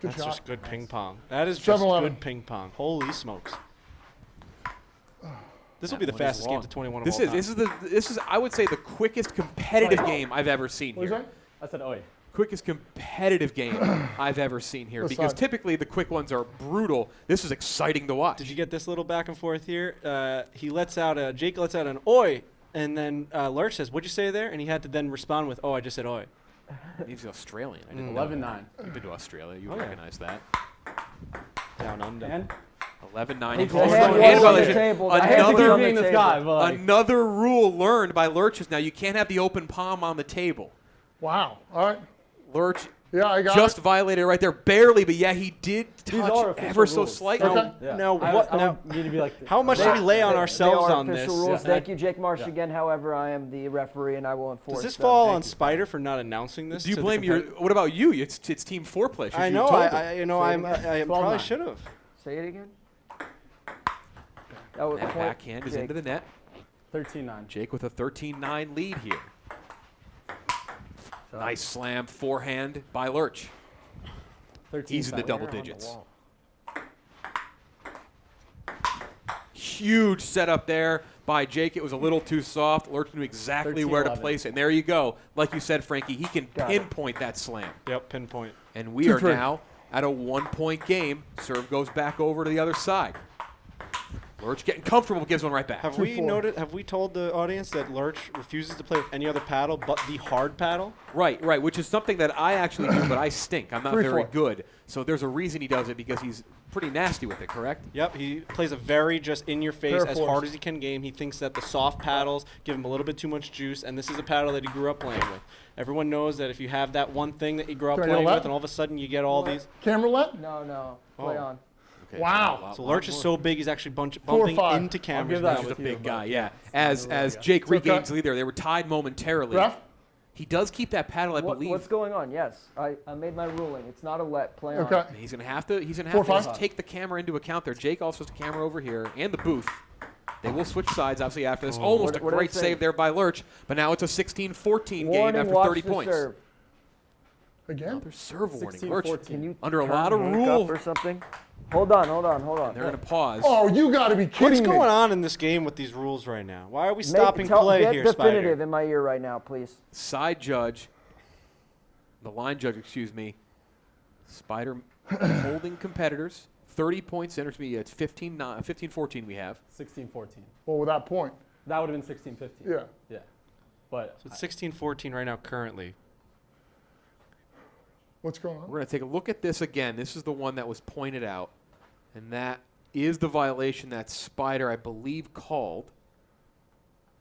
K: Good
M: That's
K: shot.
M: just good ping pong. That is just
K: 7-11.
M: good ping pong. Holy smokes. This will be the
L: One is
M: fastest game
L: long.
M: to 21
L: This
M: of all
L: is
M: time.
L: this is I would say the quickest competitive game I've ever seen
K: What is
L: here.
K: that?
I: I said, oi.
L: Quickest competitive game I've ever seen here
K: What
L: because
K: side?
L: typically the quick ones are brutal. This is exciting to watch.
M: Did you get this little back and forth here? He lets out Jake lets out an oi, and then Lurch says, "What'd you say there?" And he had to then respond with, "Oh, I just said oi."
L: He's Australian. I didn't know
I: 11-9.
L: that. You've been to Australia. You
I: Oh, yeah.
L: recognize that.
M: Down under.
I: And
L: 11-9.
C: Hey,
L: He calls
C: hand
L: for
C: was
L: hand
C: on the
L: violation.
C: table.
I: I hate to keep
C: Another-
I: being this guy, but like,
L: Another rule learned by Lurch is now you can't have the open palm on the table.
K: Wow. All right.
L: Lurch
K: Yeah, I got
L: just
K: it.
L: violated it right there, barely, but yeah, he did
I: These are
L: touch
I: official
L: ever so
I: rules.
L: slightly.
K: Okay.
I: yeah.
M: Now,
I: I
M: what? Now,
I: don't mean to be like.
M: how much do we lay on ourselves
C: they are
M: on
C: official
M: this?
C: rules.
I: Yeah.
C: Thank you, Jake Marsh.
I: Yeah.
C: Again, however, I am the referee, and I will enforce.
M: Does this
C: them.
M: fall
C: Thank
M: on
C: you.
M: Spider for not announcing this?
L: Do you
M: to the
L: blame your?
M: compet-
L: What about you? It's team foreplay.
M: I
L: You
M: know.
L: told him.
M: I probably should have.
C: Say it again. That was
L: That
C: point,
L: backhand is
C: Jake.
L: into the net.
I: 13-9.
L: Jake with a 13-9 lead here. Nice slam forehand by Lurch.
I: 13
L: He's in the
I: side.
L: double digits. Huge setup there by Jake. It was a little too soft. Lurch knew exactly where to
I: 13-11.
L: place it. And there you go. Like you said, Frankie, he can
C: Got it.
L: pinpoint that slam.
M: Yep, pinpoint.
L: And we are
K: 2-3.
L: now at a 1-point game. Serve goes back over to the other side. Lurch getting comfortable, gives one right back.
M: Have we noted? Have we told the audience that Lurch refuses to play with any other paddle but the hard paddle?
L: Right, which is something that I actually do, but I stink. I'm not
K: 3-4.
L: very good. So there's a reason he does it because he's pretty nasty with it, correct?
M: Yep, he plays a very just in-your-face,
I: Pair of
M: as
I: fours.
M: hard as he can game. He thinks that the soft paddles give him a little bit too much juice, and this is a paddle that he grew up playing with. Everyone knows that if you have that one thing that you grew up
K: Can I get
M: playing
K: a
M: with,
K: left?
M: and all of a sudden you get all these.
K: Camera let?
C: No. Play
M: Oh.
C: on.
L: Okay,
K: Wow.
M: So Lurch is so big, he's actually
K: 4 or
M: bumping
K: 5.
M: into cameras
I: give that
M: now.
L: He's a
I: with you,
L: big
I: but
L: guy,
I: yeah.
L: yeah. As Jake
K: okay.
L: regains lead there, they were tied momentarily.
K: Ref?
L: He does keep that paddle, I believe.
C: What's going on? Yes, I made my ruling. It's not a let. Play on.
K: Okay.
L: He's gonna have to.
K: 4-5.
L: Just take the camera into account there. Jake also has the camera over here and the booth. They will switch sides obviously after this. Almost
C: What
L: a
C: did
L: great
C: I say?
L: save there by Lurch, but now it's a 16-14 game
C: Warning,
L: after
C: watch
L: 30
C: the
L: points.
C: serve.
K: Again?
L: Another serve warning.
I: 16-14.
L: Lurch
C: Can you
L: under a
C: turn
L: lot of
C: Hank
L: rule.
C: up or something? Hold on.
L: They're gonna pause.
K: Oh, you got to be kidding
M: What's
K: me.
M: going on in this game with these rules right now? Why are we stopping
C: Get
M: play here,
C: definitive
M: Spider?
C: in my ear right now, please.
L: Side judge, the line judge, excuse me. Spider holding competitors. 30 points. It's 15-14 we have.
I: 16-14.
K: Well, with that point.
I: That would have been 16-15.
K: Yeah.
I: Yeah. But
M: So it's 16-14 right now currently.
K: What's going on?
L: We're going to take a look at this again. This is the one that was pointed out, and that is the violation that Spider, I believe, called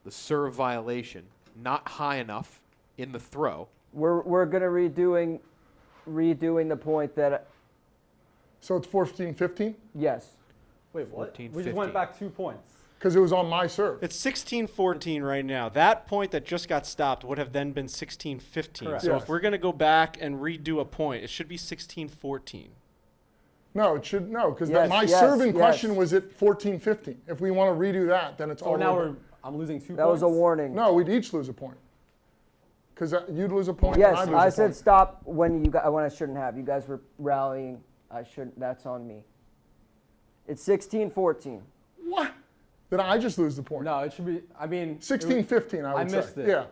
L: the serve violation. Not high enough in the throw.
C: We're gonna redoing the point that
K: So it's 14-15?
C: yes.
I: wait, what?
L: 14,
I: We just
L: 15.
I: went back 2 points.
K: Because it was on my serve.
M: It's 16-14 right now. That point that just got stopped would have then been 16-15.
I: Correct.
M: So
K: Yes.
M: if we're going to go back and redo a point, it should be 16-14.
K: No, it should no, because
C: Yes,
K: my
C: yes,
K: serve in
C: yes.
K: question was at 14-15. If we want to redo that, then it's
I: So
K: all
I: now
K: over.
I: I'm losing 2 points.
C: That was a warning.
K: No, we'd each lose a point. Because you'd lose a point. and
C: Yes,
K: I'd lose
C: I
K: a
C: said
K: point.
C: stop when I shouldn't have. You guys were rallying. I shouldn't. That's on me. It's 16-14.
K: What? Then I just lose the point.
I: No, it should be. I mean,
K: 16-15, I would say.
I: missed it.
K: Yeah.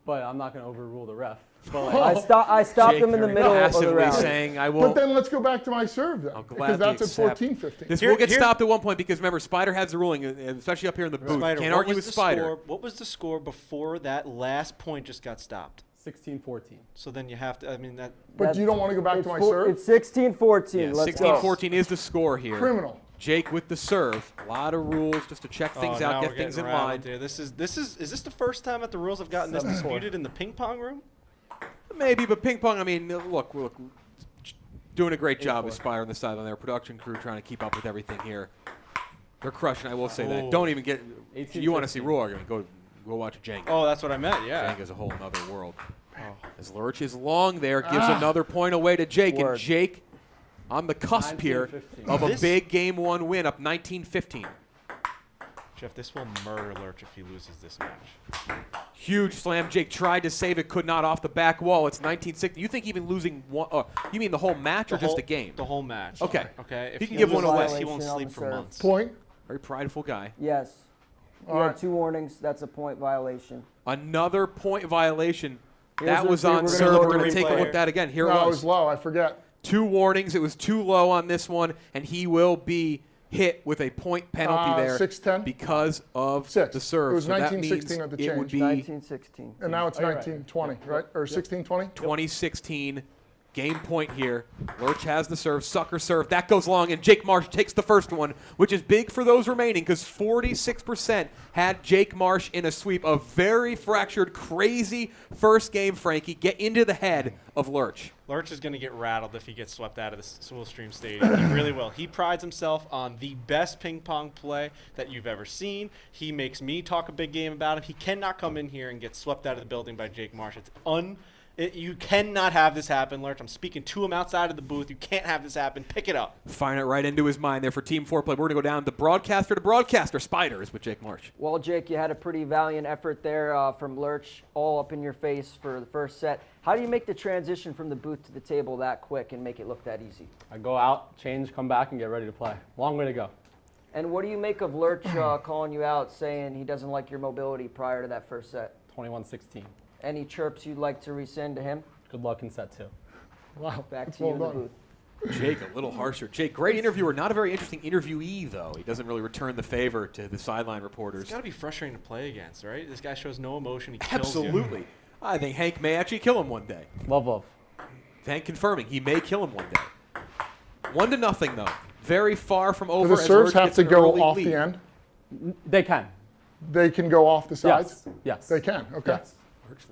I: But I'm not going to overrule the ref. But like,
C: I stopped
L: Jake
C: him in the
L: very
C: middle of the
L: passively
C: round.
L: saying, I
K: But
L: will.
K: then let's go back to my serve then.
L: I'll
K: Because
L: gladly
K: that's at
L: accept.
K: 14-15.
L: This
M: Here-
L: will get
M: here-
L: stopped at one point because remember, Spider has the ruling, especially up here in the booth.
M: Spider,
L: Can't
M: what
L: argue
M: was
L: with
M: the
L: Spider.
M: score- what was the score before that last point just got stopped?
I: 16-14.
M: So then you have to, I mean, that.
K: But you don't want to go back to my serve?
C: It's 16-14.
L: Yeah,
C: Let's go.
L: 16-14 is the score here.
K: Criminal.
L: Jake with the serve. A lot of rules just to check things
M: now
L: out,
M: we're
L: get things in
M: getting rattled
L: line.
M: here. Is this the first time that the rules have gotten this
K: 7-4.
M: disputed in the ping pong room?
L: Maybe, but ping pong, I mean, look, doing a great job with Spire on the side on their production crew trying to keep up with everything here. They're crushing. I will say that. Don't even get. If you want to see real argument, go watch Jenga.
M: Oh, that's what I meant. Yeah.
L: Jenga's a whole other world. As Lurch is long there, gives another point away to Jake, and Jake on the cusp here of a big Game 1 win, up 19-15.
M: Jeff, this will murder Lurch if he loses this match.
L: Huge slam. Jake tried to save it, could not off the back wall. It's 19-16. You think even losing one? You mean the whole match or just a game?
M: The whole match.
L: Okay.
M: Okay. If
L: he can give one away.
M: He won't sleep for months.
K: Point.
L: Very prideful guy.
C: Yes. You got 2 warnings. That's a point violation.
L: Another point violation.
C: That
L: was on serve. We're going to take a look at that again. Here it was.
K: No, it was low. I forget.
L: 2 warnings. It was too low on this one, and he will be hit with a point penalty there
K: 6-10?
L: because of the serve.
K: It was
L: so
K: 19-16 at the change.
L: It would be
C: 19-16.
K: And now it's 19-20, right? Or 16-20?
L: 2016. Game point here. Lurch has the serve, sucker serve. That goes long, and Jake Marsh takes the first one, which is big for those remaining because 46% had Jake Marsh in a sweep. A very fractured, crazy first game, Frankie. Get into the head of Lurch.
M: Lurch is going to get rattled if he gets swept out of the Soulstream Stadium. He really will. He prides himself on the best ping pong play that you've ever seen. He makes me talk a big game about him. He cannot come in here and get swept out of the building by Jake Marsh. You cannot have this happen, Lurch. I'm speaking to him outside of the booth. You can't have this happen. Pick it up.
L: Firing it right into his mind there for Team 4 play. We're going to go down to broadcaster. Spiders with Jake Marsh.
C: Well, Jake, you had a pretty valiant effort there from Lurch, all up in your face for the first set. How do you make the transition from the booth to the table that quick and make it look that easy?
N: I go out, change, come back, and get ready to play. Long way to go.
C: And what do you make of Lurch calling you out, saying he doesn't like your mobility prior to that first set?
N: 21-16.
C: Any chirps you'd like to resend to him?
N: Good luck in set 2.
K: Wow.
C: Back to you in the booth.
L: Jake, a little harsher. Jake, great interviewer. Not a very interesting interviewee, though. He doesn't really return the favor to the sideline reporters.
M: It's got to be frustrating to play against, right? This guy shows no emotion. He kills
L: Absolutely.
M: You.
L: I think Hank may actually kill him one day.
N: Love.
L: Hank confirming he may kill him one day. 1-0, though. Very far from over.
K: Do the serves have to go off the end?
N: They can.
K: They can go off the sides?
N: Yes.
K: They can, okay.
N: Yes.
L: Lurch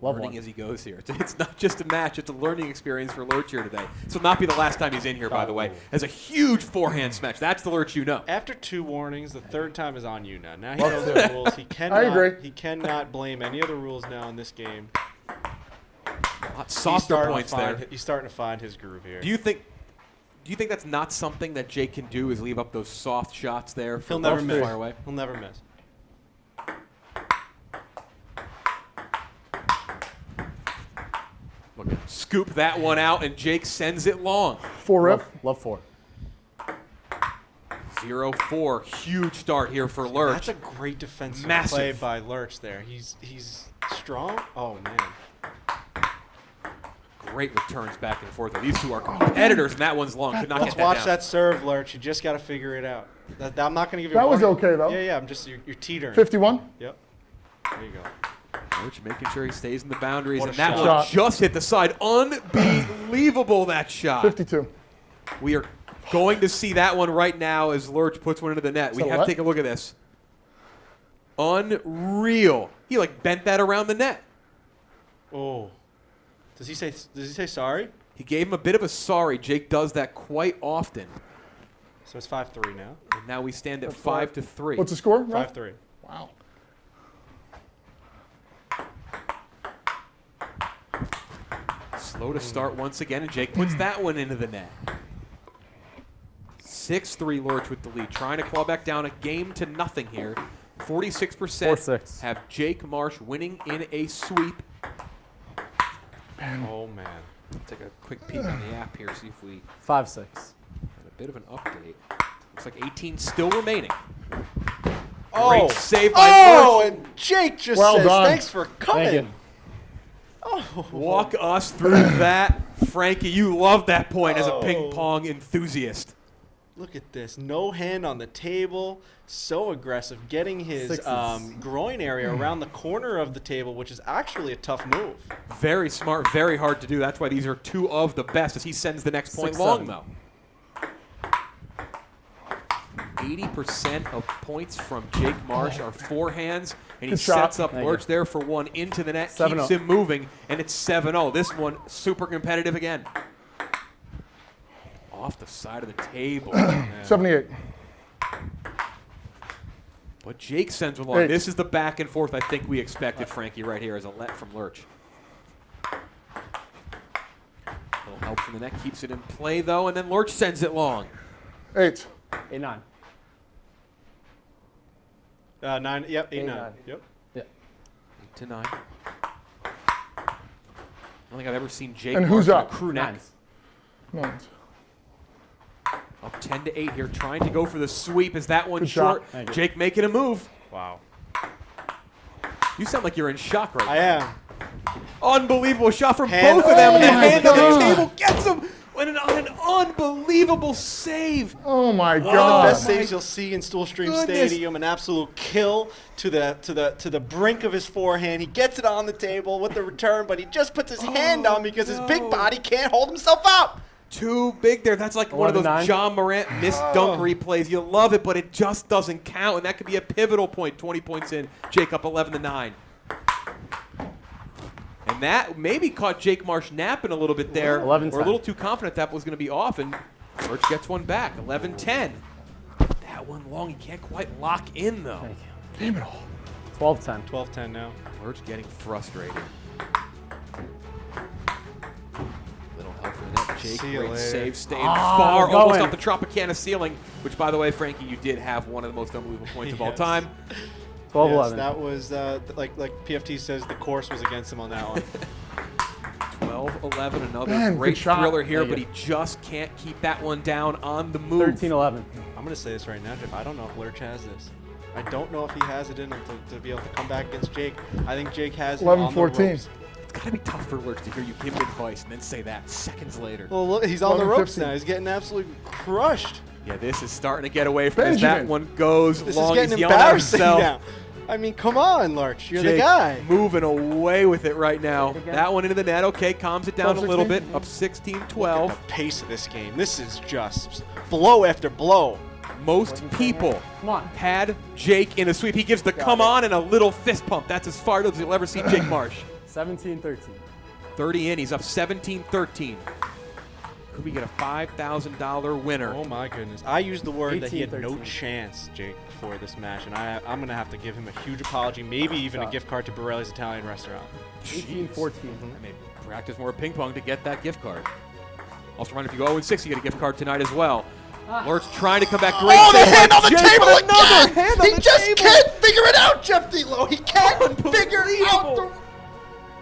L: learning as he goes here. It's not just a match, it's a learning experience for Lurch here today. This will not be the last time he's in here, by the way. As a huge forehand smash. That's the Lurch you know.
M: After 2 warnings, the 3rd time is on you now. Now he knows the rules. He cannot,
K: I agree.
M: He cannot blame any of the rules now in this game.
L: Softer points there.
M: He's starting to find his groove here.
L: Do you think that's not something that Jake can do, is leave up those soft shots there?
M: He'll never miss.
L: Fire away?
M: He'll never miss.
L: Look, scoop that one out, and Jake sends it long.
K: 4 rip.
N: Love 4.
L: 0-4. Huge start here for Lurch.
M: That's a great defensive
L: Massive
M: play by Lurch there. He's strong. Oh, man.
L: Great returns back and forth. These two are competitors, and that one's long. Could not
M: Let's
L: get that
M: watch
L: down.
M: that serve, Lurch. You just got to figure it out. I'm not going to give you
K: That
M: a
K: was
M: warning.
K: okay, though.
M: Yeah, I'm just, you're teetering.
K: 51?
M: Yep. There you go.
L: Lurch making sure he stays in the boundaries,
M: What a
L: and that
M: shot.
L: one just hit the side. Unbelievable, that shot.
K: 52.
L: We are going to see that one right now as Lurch puts one into the net. We have to take a look at this. Unreal. He bent that around the net.
M: Oh. Does he say sorry?
L: He gave him a bit of a sorry. Jake does that quite often.
M: So it's 5-3 now.
L: And now we stand at 5-3.
K: What's the score?
M: 5-3.
K: Wow.
L: Slow to start once again, and Jake puts that one into the net. 6-3 Lurch with the lead, trying to claw back down a game to nothing here. 46%
N: 4-6.
L: have Jake Marsh winning in a sweep.
M: Oh, man.
L: Take a quick peek on the app here, see if we
N: 5-6.
L: have a bit of an update. Looks like 18 still remaining.
M: Oh,
L: great save by Lurch.
M: And Jake just
K: Well
M: says,
K: done.
M: thanks for coming.
N: Thank you.
M: Oh.
L: Walk us through that. Frankie, you love that point as a ping pong enthusiast.
M: Look at this. No hand on the table. So aggressive. Getting his groin area around the corner of the table, which is actually a tough move.
L: Very smart, very hard to do. That's why these are 2 of the best as he sends the next point
N: 6-7.
L: long, though. 80% of points from Jake Marsh are forehands, and he
K: Good shot.
L: sets up
N: Thank
L: Lurch
N: you.
L: there for one into the net,
N: 7-0.
L: keeps him moving, and it's 7-0. This one super competitive again. Off the side of the table.
K: 78.
L: But Jake sends one long. This is the back and forth I think we expected, Frankie, right here as a let from Lurch. Little help from the net, keeps it in play though, and then Lurch sends it long.
K: 8.
N: 8-9.
M: 9. Yep. 8-9.
N: 8-9.
M: Yep.
N: Yeah.
L: 8-9. I don't think I've ever seen Jake
K: And who's
L: Marsh
K: up?
L: crew neck.
N: 9s.
L: Up 10-8 here, trying to go for the sweep. Is that one
K: Good
L: short?
K: shot.
L: Jake making a move.
M: Wow.
L: You sound like you're in shock right now.
M: I am.
L: Unbelievable shot from
M: Hand-
L: both of them, and the
K: Oh my
L: hand on the
K: God.
L: table gets him. And an unbelievable save.
K: Oh my
M: One
K: God.
M: of the best saves you'll see in Stool Stream
L: Goodness.
M: Stadium. An absolute kill to the brink of his forehand. He gets it on the table with the return, but he just puts his hand on because his big body can't hold himself up.
L: Too big there. That's like one of those
N: 11-9.
L: John Morant missed dunk replays. You love it, but it just doesn't count, and that could be a pivotal point. 20 points in. Jake up 11-9. And that maybe caught Jake Marsh napping a little bit there.
N: 11-10.
L: Or a little too confident that was going to be off, and Lurch gets one back. 11-10. That one long. He can't quite lock in, though.
N: Thank you.
K: Damn it all.
N: 12-10.
M: 12-10 now.
L: Lurch getting frustrated. Little help from the net. Jake,
M: See you
L: great
M: later.
L: save, staying far,
N: let's
L: almost
N: go
L: off the Tropicana ceiling, which, by the way, Frankie, you did have one of the most unbelievable points of all
M: Yes.
L: time.
N: 12-11.
M: Yes, that was, like PFT says, the course was against him on that one.
L: 12-11, another
K: Ben,
L: great
K: good shot.
L: thriller here,
N: Thank
L: but
N: you.
L: he just can't keep that one down on the move.
N: 13-11.
M: I'm going to say this right now, Jeff. I don't know if Lurch has this. I don't know if he has it in him to be able to come back against Jake. I think Jake has it on the
K: 11-14.
M: ropes.
L: It's got to be tough for Lurch to hear you give him advice and then say that seconds later.
M: Well, look, he's on the
K: 11-15.
M: ropes now. He's getting absolutely crushed.
L: Yeah, this is starting to get away from us. That
K: Benjamin.
L: one goes
M: This
L: long.
M: is getting
L: He's yelling at
M: embarrassing
L: himself.
M: now. I mean, come on, Lurch. You're the
L: Jake
M: guy.
L: moving away with it right now.
C: again.
L: That one into the net. Okay, calms it down a little bit. Up 16-12.
M: Look at the pace of this game. This is just blow after blow.
L: Most people
N: Come on.
L: had Jake in a sweep. He gives the come on and a little fist pump. That's as far as you'll ever see Jake Marsh.
N: 17-13.
L: 30 in. He's up 17-13. Could we get a $5,000 winner?
M: Oh my goodness! I used the word that he had no
N: 18-13.
M: chance, Jake, before this match, and I'm gonna have to give him a huge apology, maybe even a gift card to Borelli's Italian restaurant.
N: 18-14.
L: I may practice more ping pong to get that gift card. Also, reminder, if you go 0-6, you get a gift card tonight as well. Lurch trying to come back. Great
F: Oh, the
L: save
F: hand
L: by
F: on the
L: Jake,
F: table
L: but another
F: again!
L: hand on
F: He
L: the
F: just
L: table.
F: can't figure it out, Jeff D'Lo. He can't figure out the...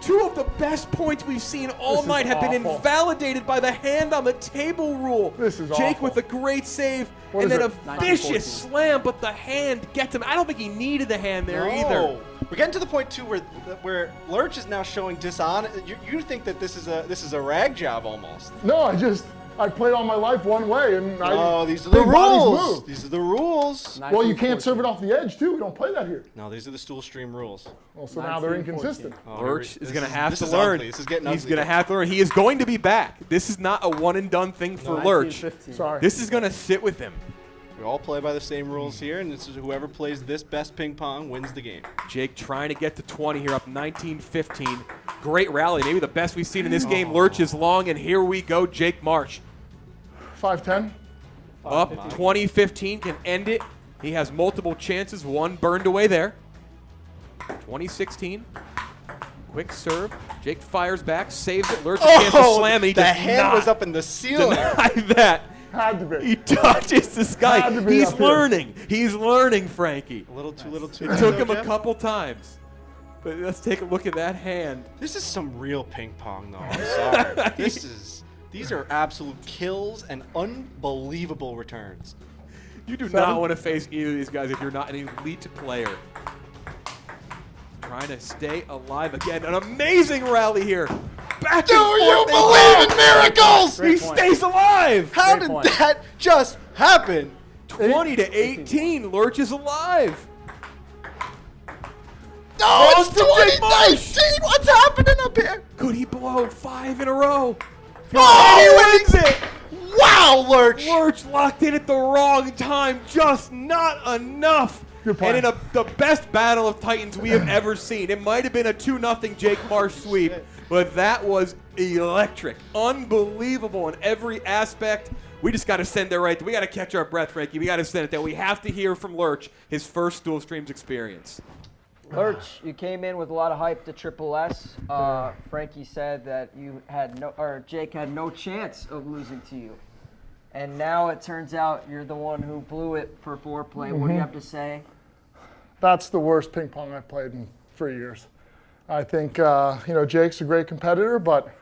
L: Two of the best points we've seen all
K: This is
L: night have been
K: awful.
L: invalidated by the hand on the table rule.
K: This is
L: Jake
K: awful.
L: with a great save
K: What
L: and
K: is
L: then
K: it?
L: a vicious slam, but the hand gets him. I don't think he needed the hand there either.
M: No. We're getting to the point too where Lurch is now showing dishonor. You think that this is a rag job almost?
K: No, I played all my life one way, and
M: No, these are the
K: big bodies
M: rules.
K: move.
M: These are the rules.
K: Well, you can't serve it off the edge, too. We don't play that here.
M: No, these are the Stool Stream rules.
K: Well, so now they're
N: 19-14.
K: inconsistent.
M: Oh,
L: Lurch is going to have
M: this
L: to
M: is
L: learn.
M: ugly. This is getting
L: He's
M: ugly.
L: going to have to learn. He is going to be back. This is not a one and done thing for Lurch.
N: 19-15.
K: Sorry.
L: This is going to sit with him.
M: We all play by the same rules here, and this is whoever plays this best ping pong wins the game.
L: Jake trying to get to 20 here, up 19-15. Great rally, maybe the best we've seen in this game. Lurch is long, and here we go, Jake Marsh.
K: 5-10.
L: Up 20-15, can end it. He has multiple chances, one burned away there. 2016, quick serve. Jake fires back, saves it. Lurch a chance to slam, and he
M: the
L: does
M: hand
L: not
M: was up in the ceiling.
L: deny that.
K: Had to be.
L: He touches this guy.
K: Had to be
L: He's
K: up here.
L: learning. He's learning, Frankie.
M: A little too.
L: It took him a couple times. But let's take a look at that hand.
M: This is some real ping pong, though. I'm sorry. These are absolute kills and unbelievable returns.
L: You do not want to face either of these guys if you're not an elite player. Trying to stay alive again. An amazing rally here. Back
F: Do
L: and
F: you
L: forth they
F: believe
L: go.
F: in miracles?
L: He stays alive.
M: How
N: Great
M: did
N: point.
M: that just happen?
L: 20-18. Lurch is alive.
F: No, it's
L: for Jake Marsh.
F: 2019. What's happening up here?
L: Could he blow 5 in a row?
F: Oh,
L: He wins it.
F: wow, Lurch.
L: Lurch locked in at the wrong time. Just not enough.
K: Good play.
L: And in the best battle of Titans we have ever seen. It might have been a 2-0 Jake Marsh sweep, but that was electric. Unbelievable in every aspect. We just got to send it right. We got to catch our breath, Frankie. We got to send it there. We have to hear from Lurch, his first Stool Streams experience.
C: Lurch, you came in with a lot of hype to Triple S. Frankie said that Jake had no chance of losing to you. And now it turns out you're the one who blew it for foreplay. What do you have to say?
K: That's the worst ping pong I've played in 3 years. I think Jake's a great competitor, but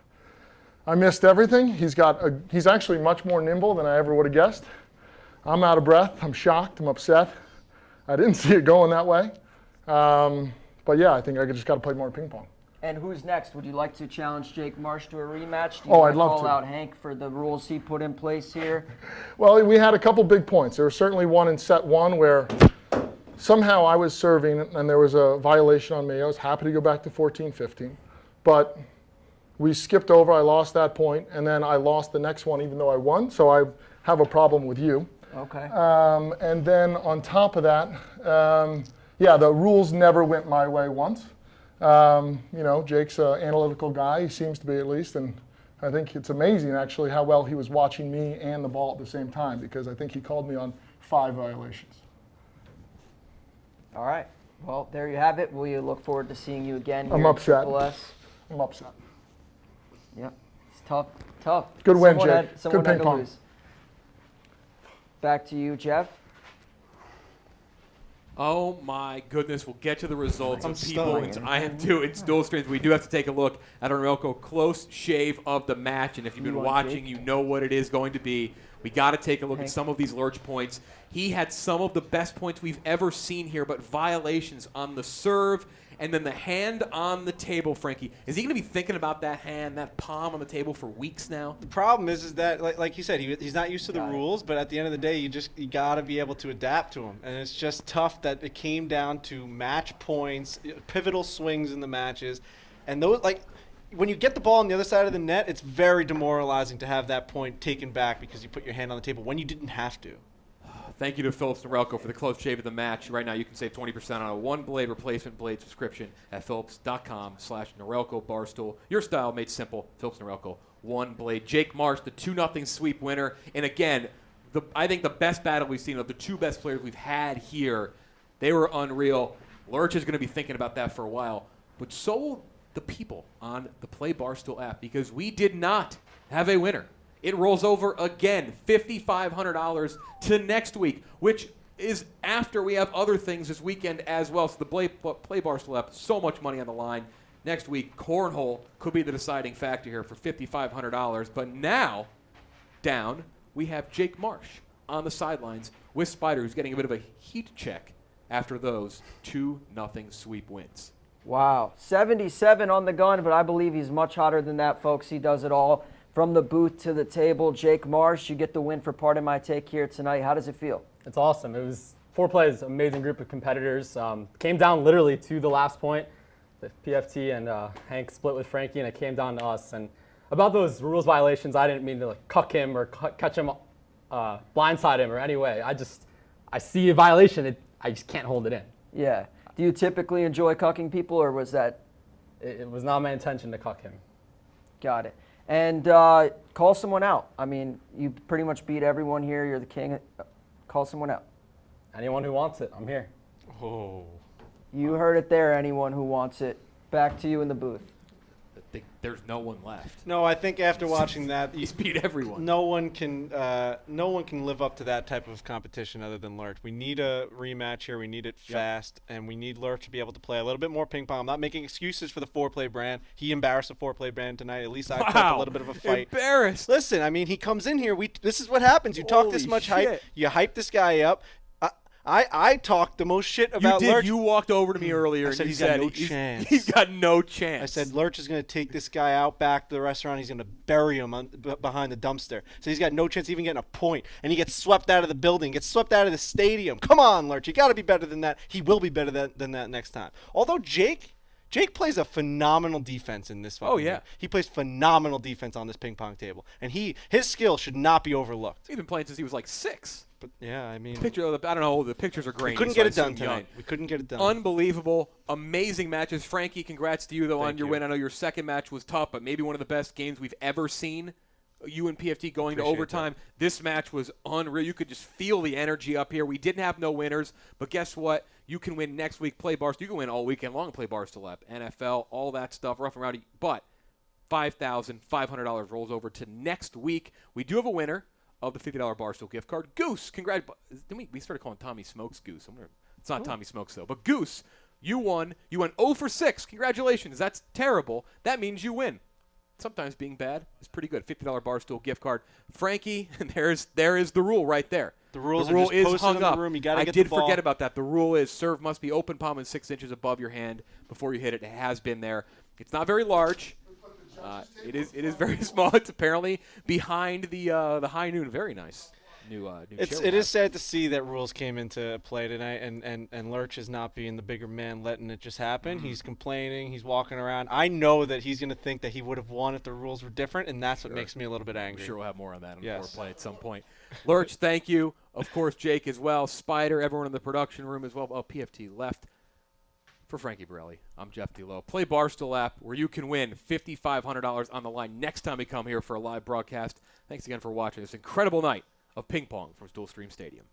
K: I missed everything. He's actually much more nimble than I ever would have guessed. I'm out of breath. I'm shocked. I'm upset. I didn't see it going that way. But yeah, I think I just got to play more ping pong.
C: And who's next? Would you like to challenge Jake Marsh to a rematch? Do you
K: I'd love to.
C: call out Hank for the rules he put in place here?
K: Well, we had a couple big points. There was certainly one in set one where somehow I was serving and there was a violation on me. I was happy to go back to 14-15. But we skipped over. I lost that point, and then I lost the next one even though I won. So I have a problem with you.
C: Okay.
K: And then on top of that, the rules never went my way once. Jake's an analytical guy. He seems to be, at least, and I think it's amazing actually how well he was watching me and the ball at the same time, because I think he called me on 5 violations.
C: All right. Well, there you have it. We look forward to seeing you again here
K: I'm upset.
C: at Triple S.
K: I'm upset.
C: Yep. It's tough.
K: Good win, Jake. Good ping pong.
C: Lose. Back to you, Jeff.
L: Oh my goodness, we'll get to the results
M: I'm
L: of people.
M: stunned.
L: I am too. In Stool Streams, we do have to take a look at Norelco close shave of the match. And if you've been watching, you know what it is going to be. We got to take a look at some of these Lurch points. He had some of the best points we've ever seen here, but violations on the serve and then the hand on the table, Frankie. Is he going to be thinking about that hand, that palm on the table for weeks now?
M: The problem is that, like you said, he's not used to the rules, but at the end of the day, you got to be able to adapt to them. And it's just tough that it came down to match points, pivotal swings in the matches. And those, when you get the ball on the other side of the net, it's very demoralizing to have that point taken back because you put your hand on the table when you didn't have to.
L: Thank you to Phillips Norelco for the close shave of the match. Right now, you can save 20% on a one-blade replacement blade subscription at phillips.com/Norelco Barstool. Your style made simple. Phillips Norelco, one blade. Jake Marsh, the 2-0 sweep winner. And again, I think the best battle we've seen of the 2 best players we've had here. They were unreal. Lurch is going to be thinking about that for a while. But so will the people on the Play Barstool app, because we did not have a winner. It rolls over again, $5,500 to next week, which is after we have other things this weekend as well. So the Play Barstool app, so much money on the line. Next week, cornhole could be the deciding factor here for $5,500. But now, down, we have Jake Marsh on the sidelines with Spider, who's getting a bit of a heat check after those 2-0 sweep wins.
C: Wow. 77 on the gun, but I believe he's much hotter than that, folks. He does it all. From the booth to the table, Jake Marsh, you get the win for Part of My Take here tonight. How does it feel?
N: It's awesome. It was 4 plays, amazing group of competitors. Came down literally to the last point. The PFT and Hank split with Frankie, and it came down to us. And about those rules violations, I didn't mean to cuck him or catch him, blindside him or any way. I see a violation, I just can't hold it in.
C: Yeah. Do you typically enjoy cucking people, or was that?
N: It was not my intention to cuck him.
C: Got it. And call someone out. I mean, you pretty much beat everyone here. You're the king. Call someone out.
N: Anyone who wants it, I'm here.
M: Oh.
C: You heard it there, anyone who wants it. Back to you in the booth.
L: There's no one left.
M: No, I think after watching that,
L: he's beat everyone.
M: No one can live up to that type of competition other than Lurch. We need a rematch here. We need it fast, and we need Lurch to be able to play a little bit more ping pong. I'm not making excuses for the 4-play brand. He embarrassed the 4-play brand tonight. At least I took a little bit of a fight.
L: Embarrassed.
M: Listen, I mean, he comes in here. This is what happens. You talk this much hype. You hype this guy up. I talked the most shit about Lurch.
L: You walked over to me earlier and
M: you said, he's
L: got no chance.
M: I said Lurch is going to take this guy out back to the restaurant. He's going to bury him behind the dumpster. So he's got no chance of even getting a point. And he gets swept out of the building, gets swept out of the stadium. Come on, Lurch. You got to be better than that. He will be better than that next time. Although Jake plays a phenomenal defense in this fucking game. He plays phenomenal defense on this ping pong table. And his skill should not be overlooked.
L: He's been playing since he was like 6.
M: But yeah, I mean,
L: I don't know. The pictures are grainy.
M: We couldn't get it done tonight. We couldn't get it done.
L: Unbelievable, amazing matches. Frankie, congrats to you though on your win. I know your second match was tough, but maybe one of the best games we've ever seen you and PFT going to
B: Appreciate
L: overtime. This match was unreal. You could just feel the energy up here. We didn't have no winners, but guess what? You can win next week. Play Barstool. You can win all weekend long. Play Barstool app, NFL, all that stuff, rough and rowdy. But $5,500 rolls over to next week. We do have a winner of the $50 Barstool gift card. Goose, congrats. We started calling Tommy Smokes Goose. It's not Tommy Smokes, though. But Goose, you won. You went 0 for 6. Congratulations. That's terrible. That means you win. Sometimes being bad is pretty good. $50 Barstool gift card. Frankie, there is the rule right there.
M: The rule
L: is
M: posted
L: hung
M: in
L: up.
M: the room. You got to
L: I
M: get
L: did
M: the ball.
L: forget about that. The rule is serve must be open palm and 6 inches above your hand before you hit it. It has been there. It's not very large. It is very small. It's apparently behind the high noon. Very nice.
M: It is sad to see that rules came into play tonight, and Lurch is not being the bigger man, letting it just happen.
L: Mm-hmm.
M: He's complaining. He's walking around. I know that he's going to think that he would have won if the rules were different, and that's what makes me a little bit angry.
L: I'm sure we'll have more on that on
M: Yes.
L: Foreplay at some point. Lurch, thank you. Of course, Jake as well. Spider, everyone in the production room as well. Oh, PFT left. For Frankie Borelli, I'm Jeff D'Lo. Play Barstool app where you can win $5,500 on the line next time we come here for a live broadcast. Thanks again for watching this incredible night of ping pong from Stool Stream Stadium.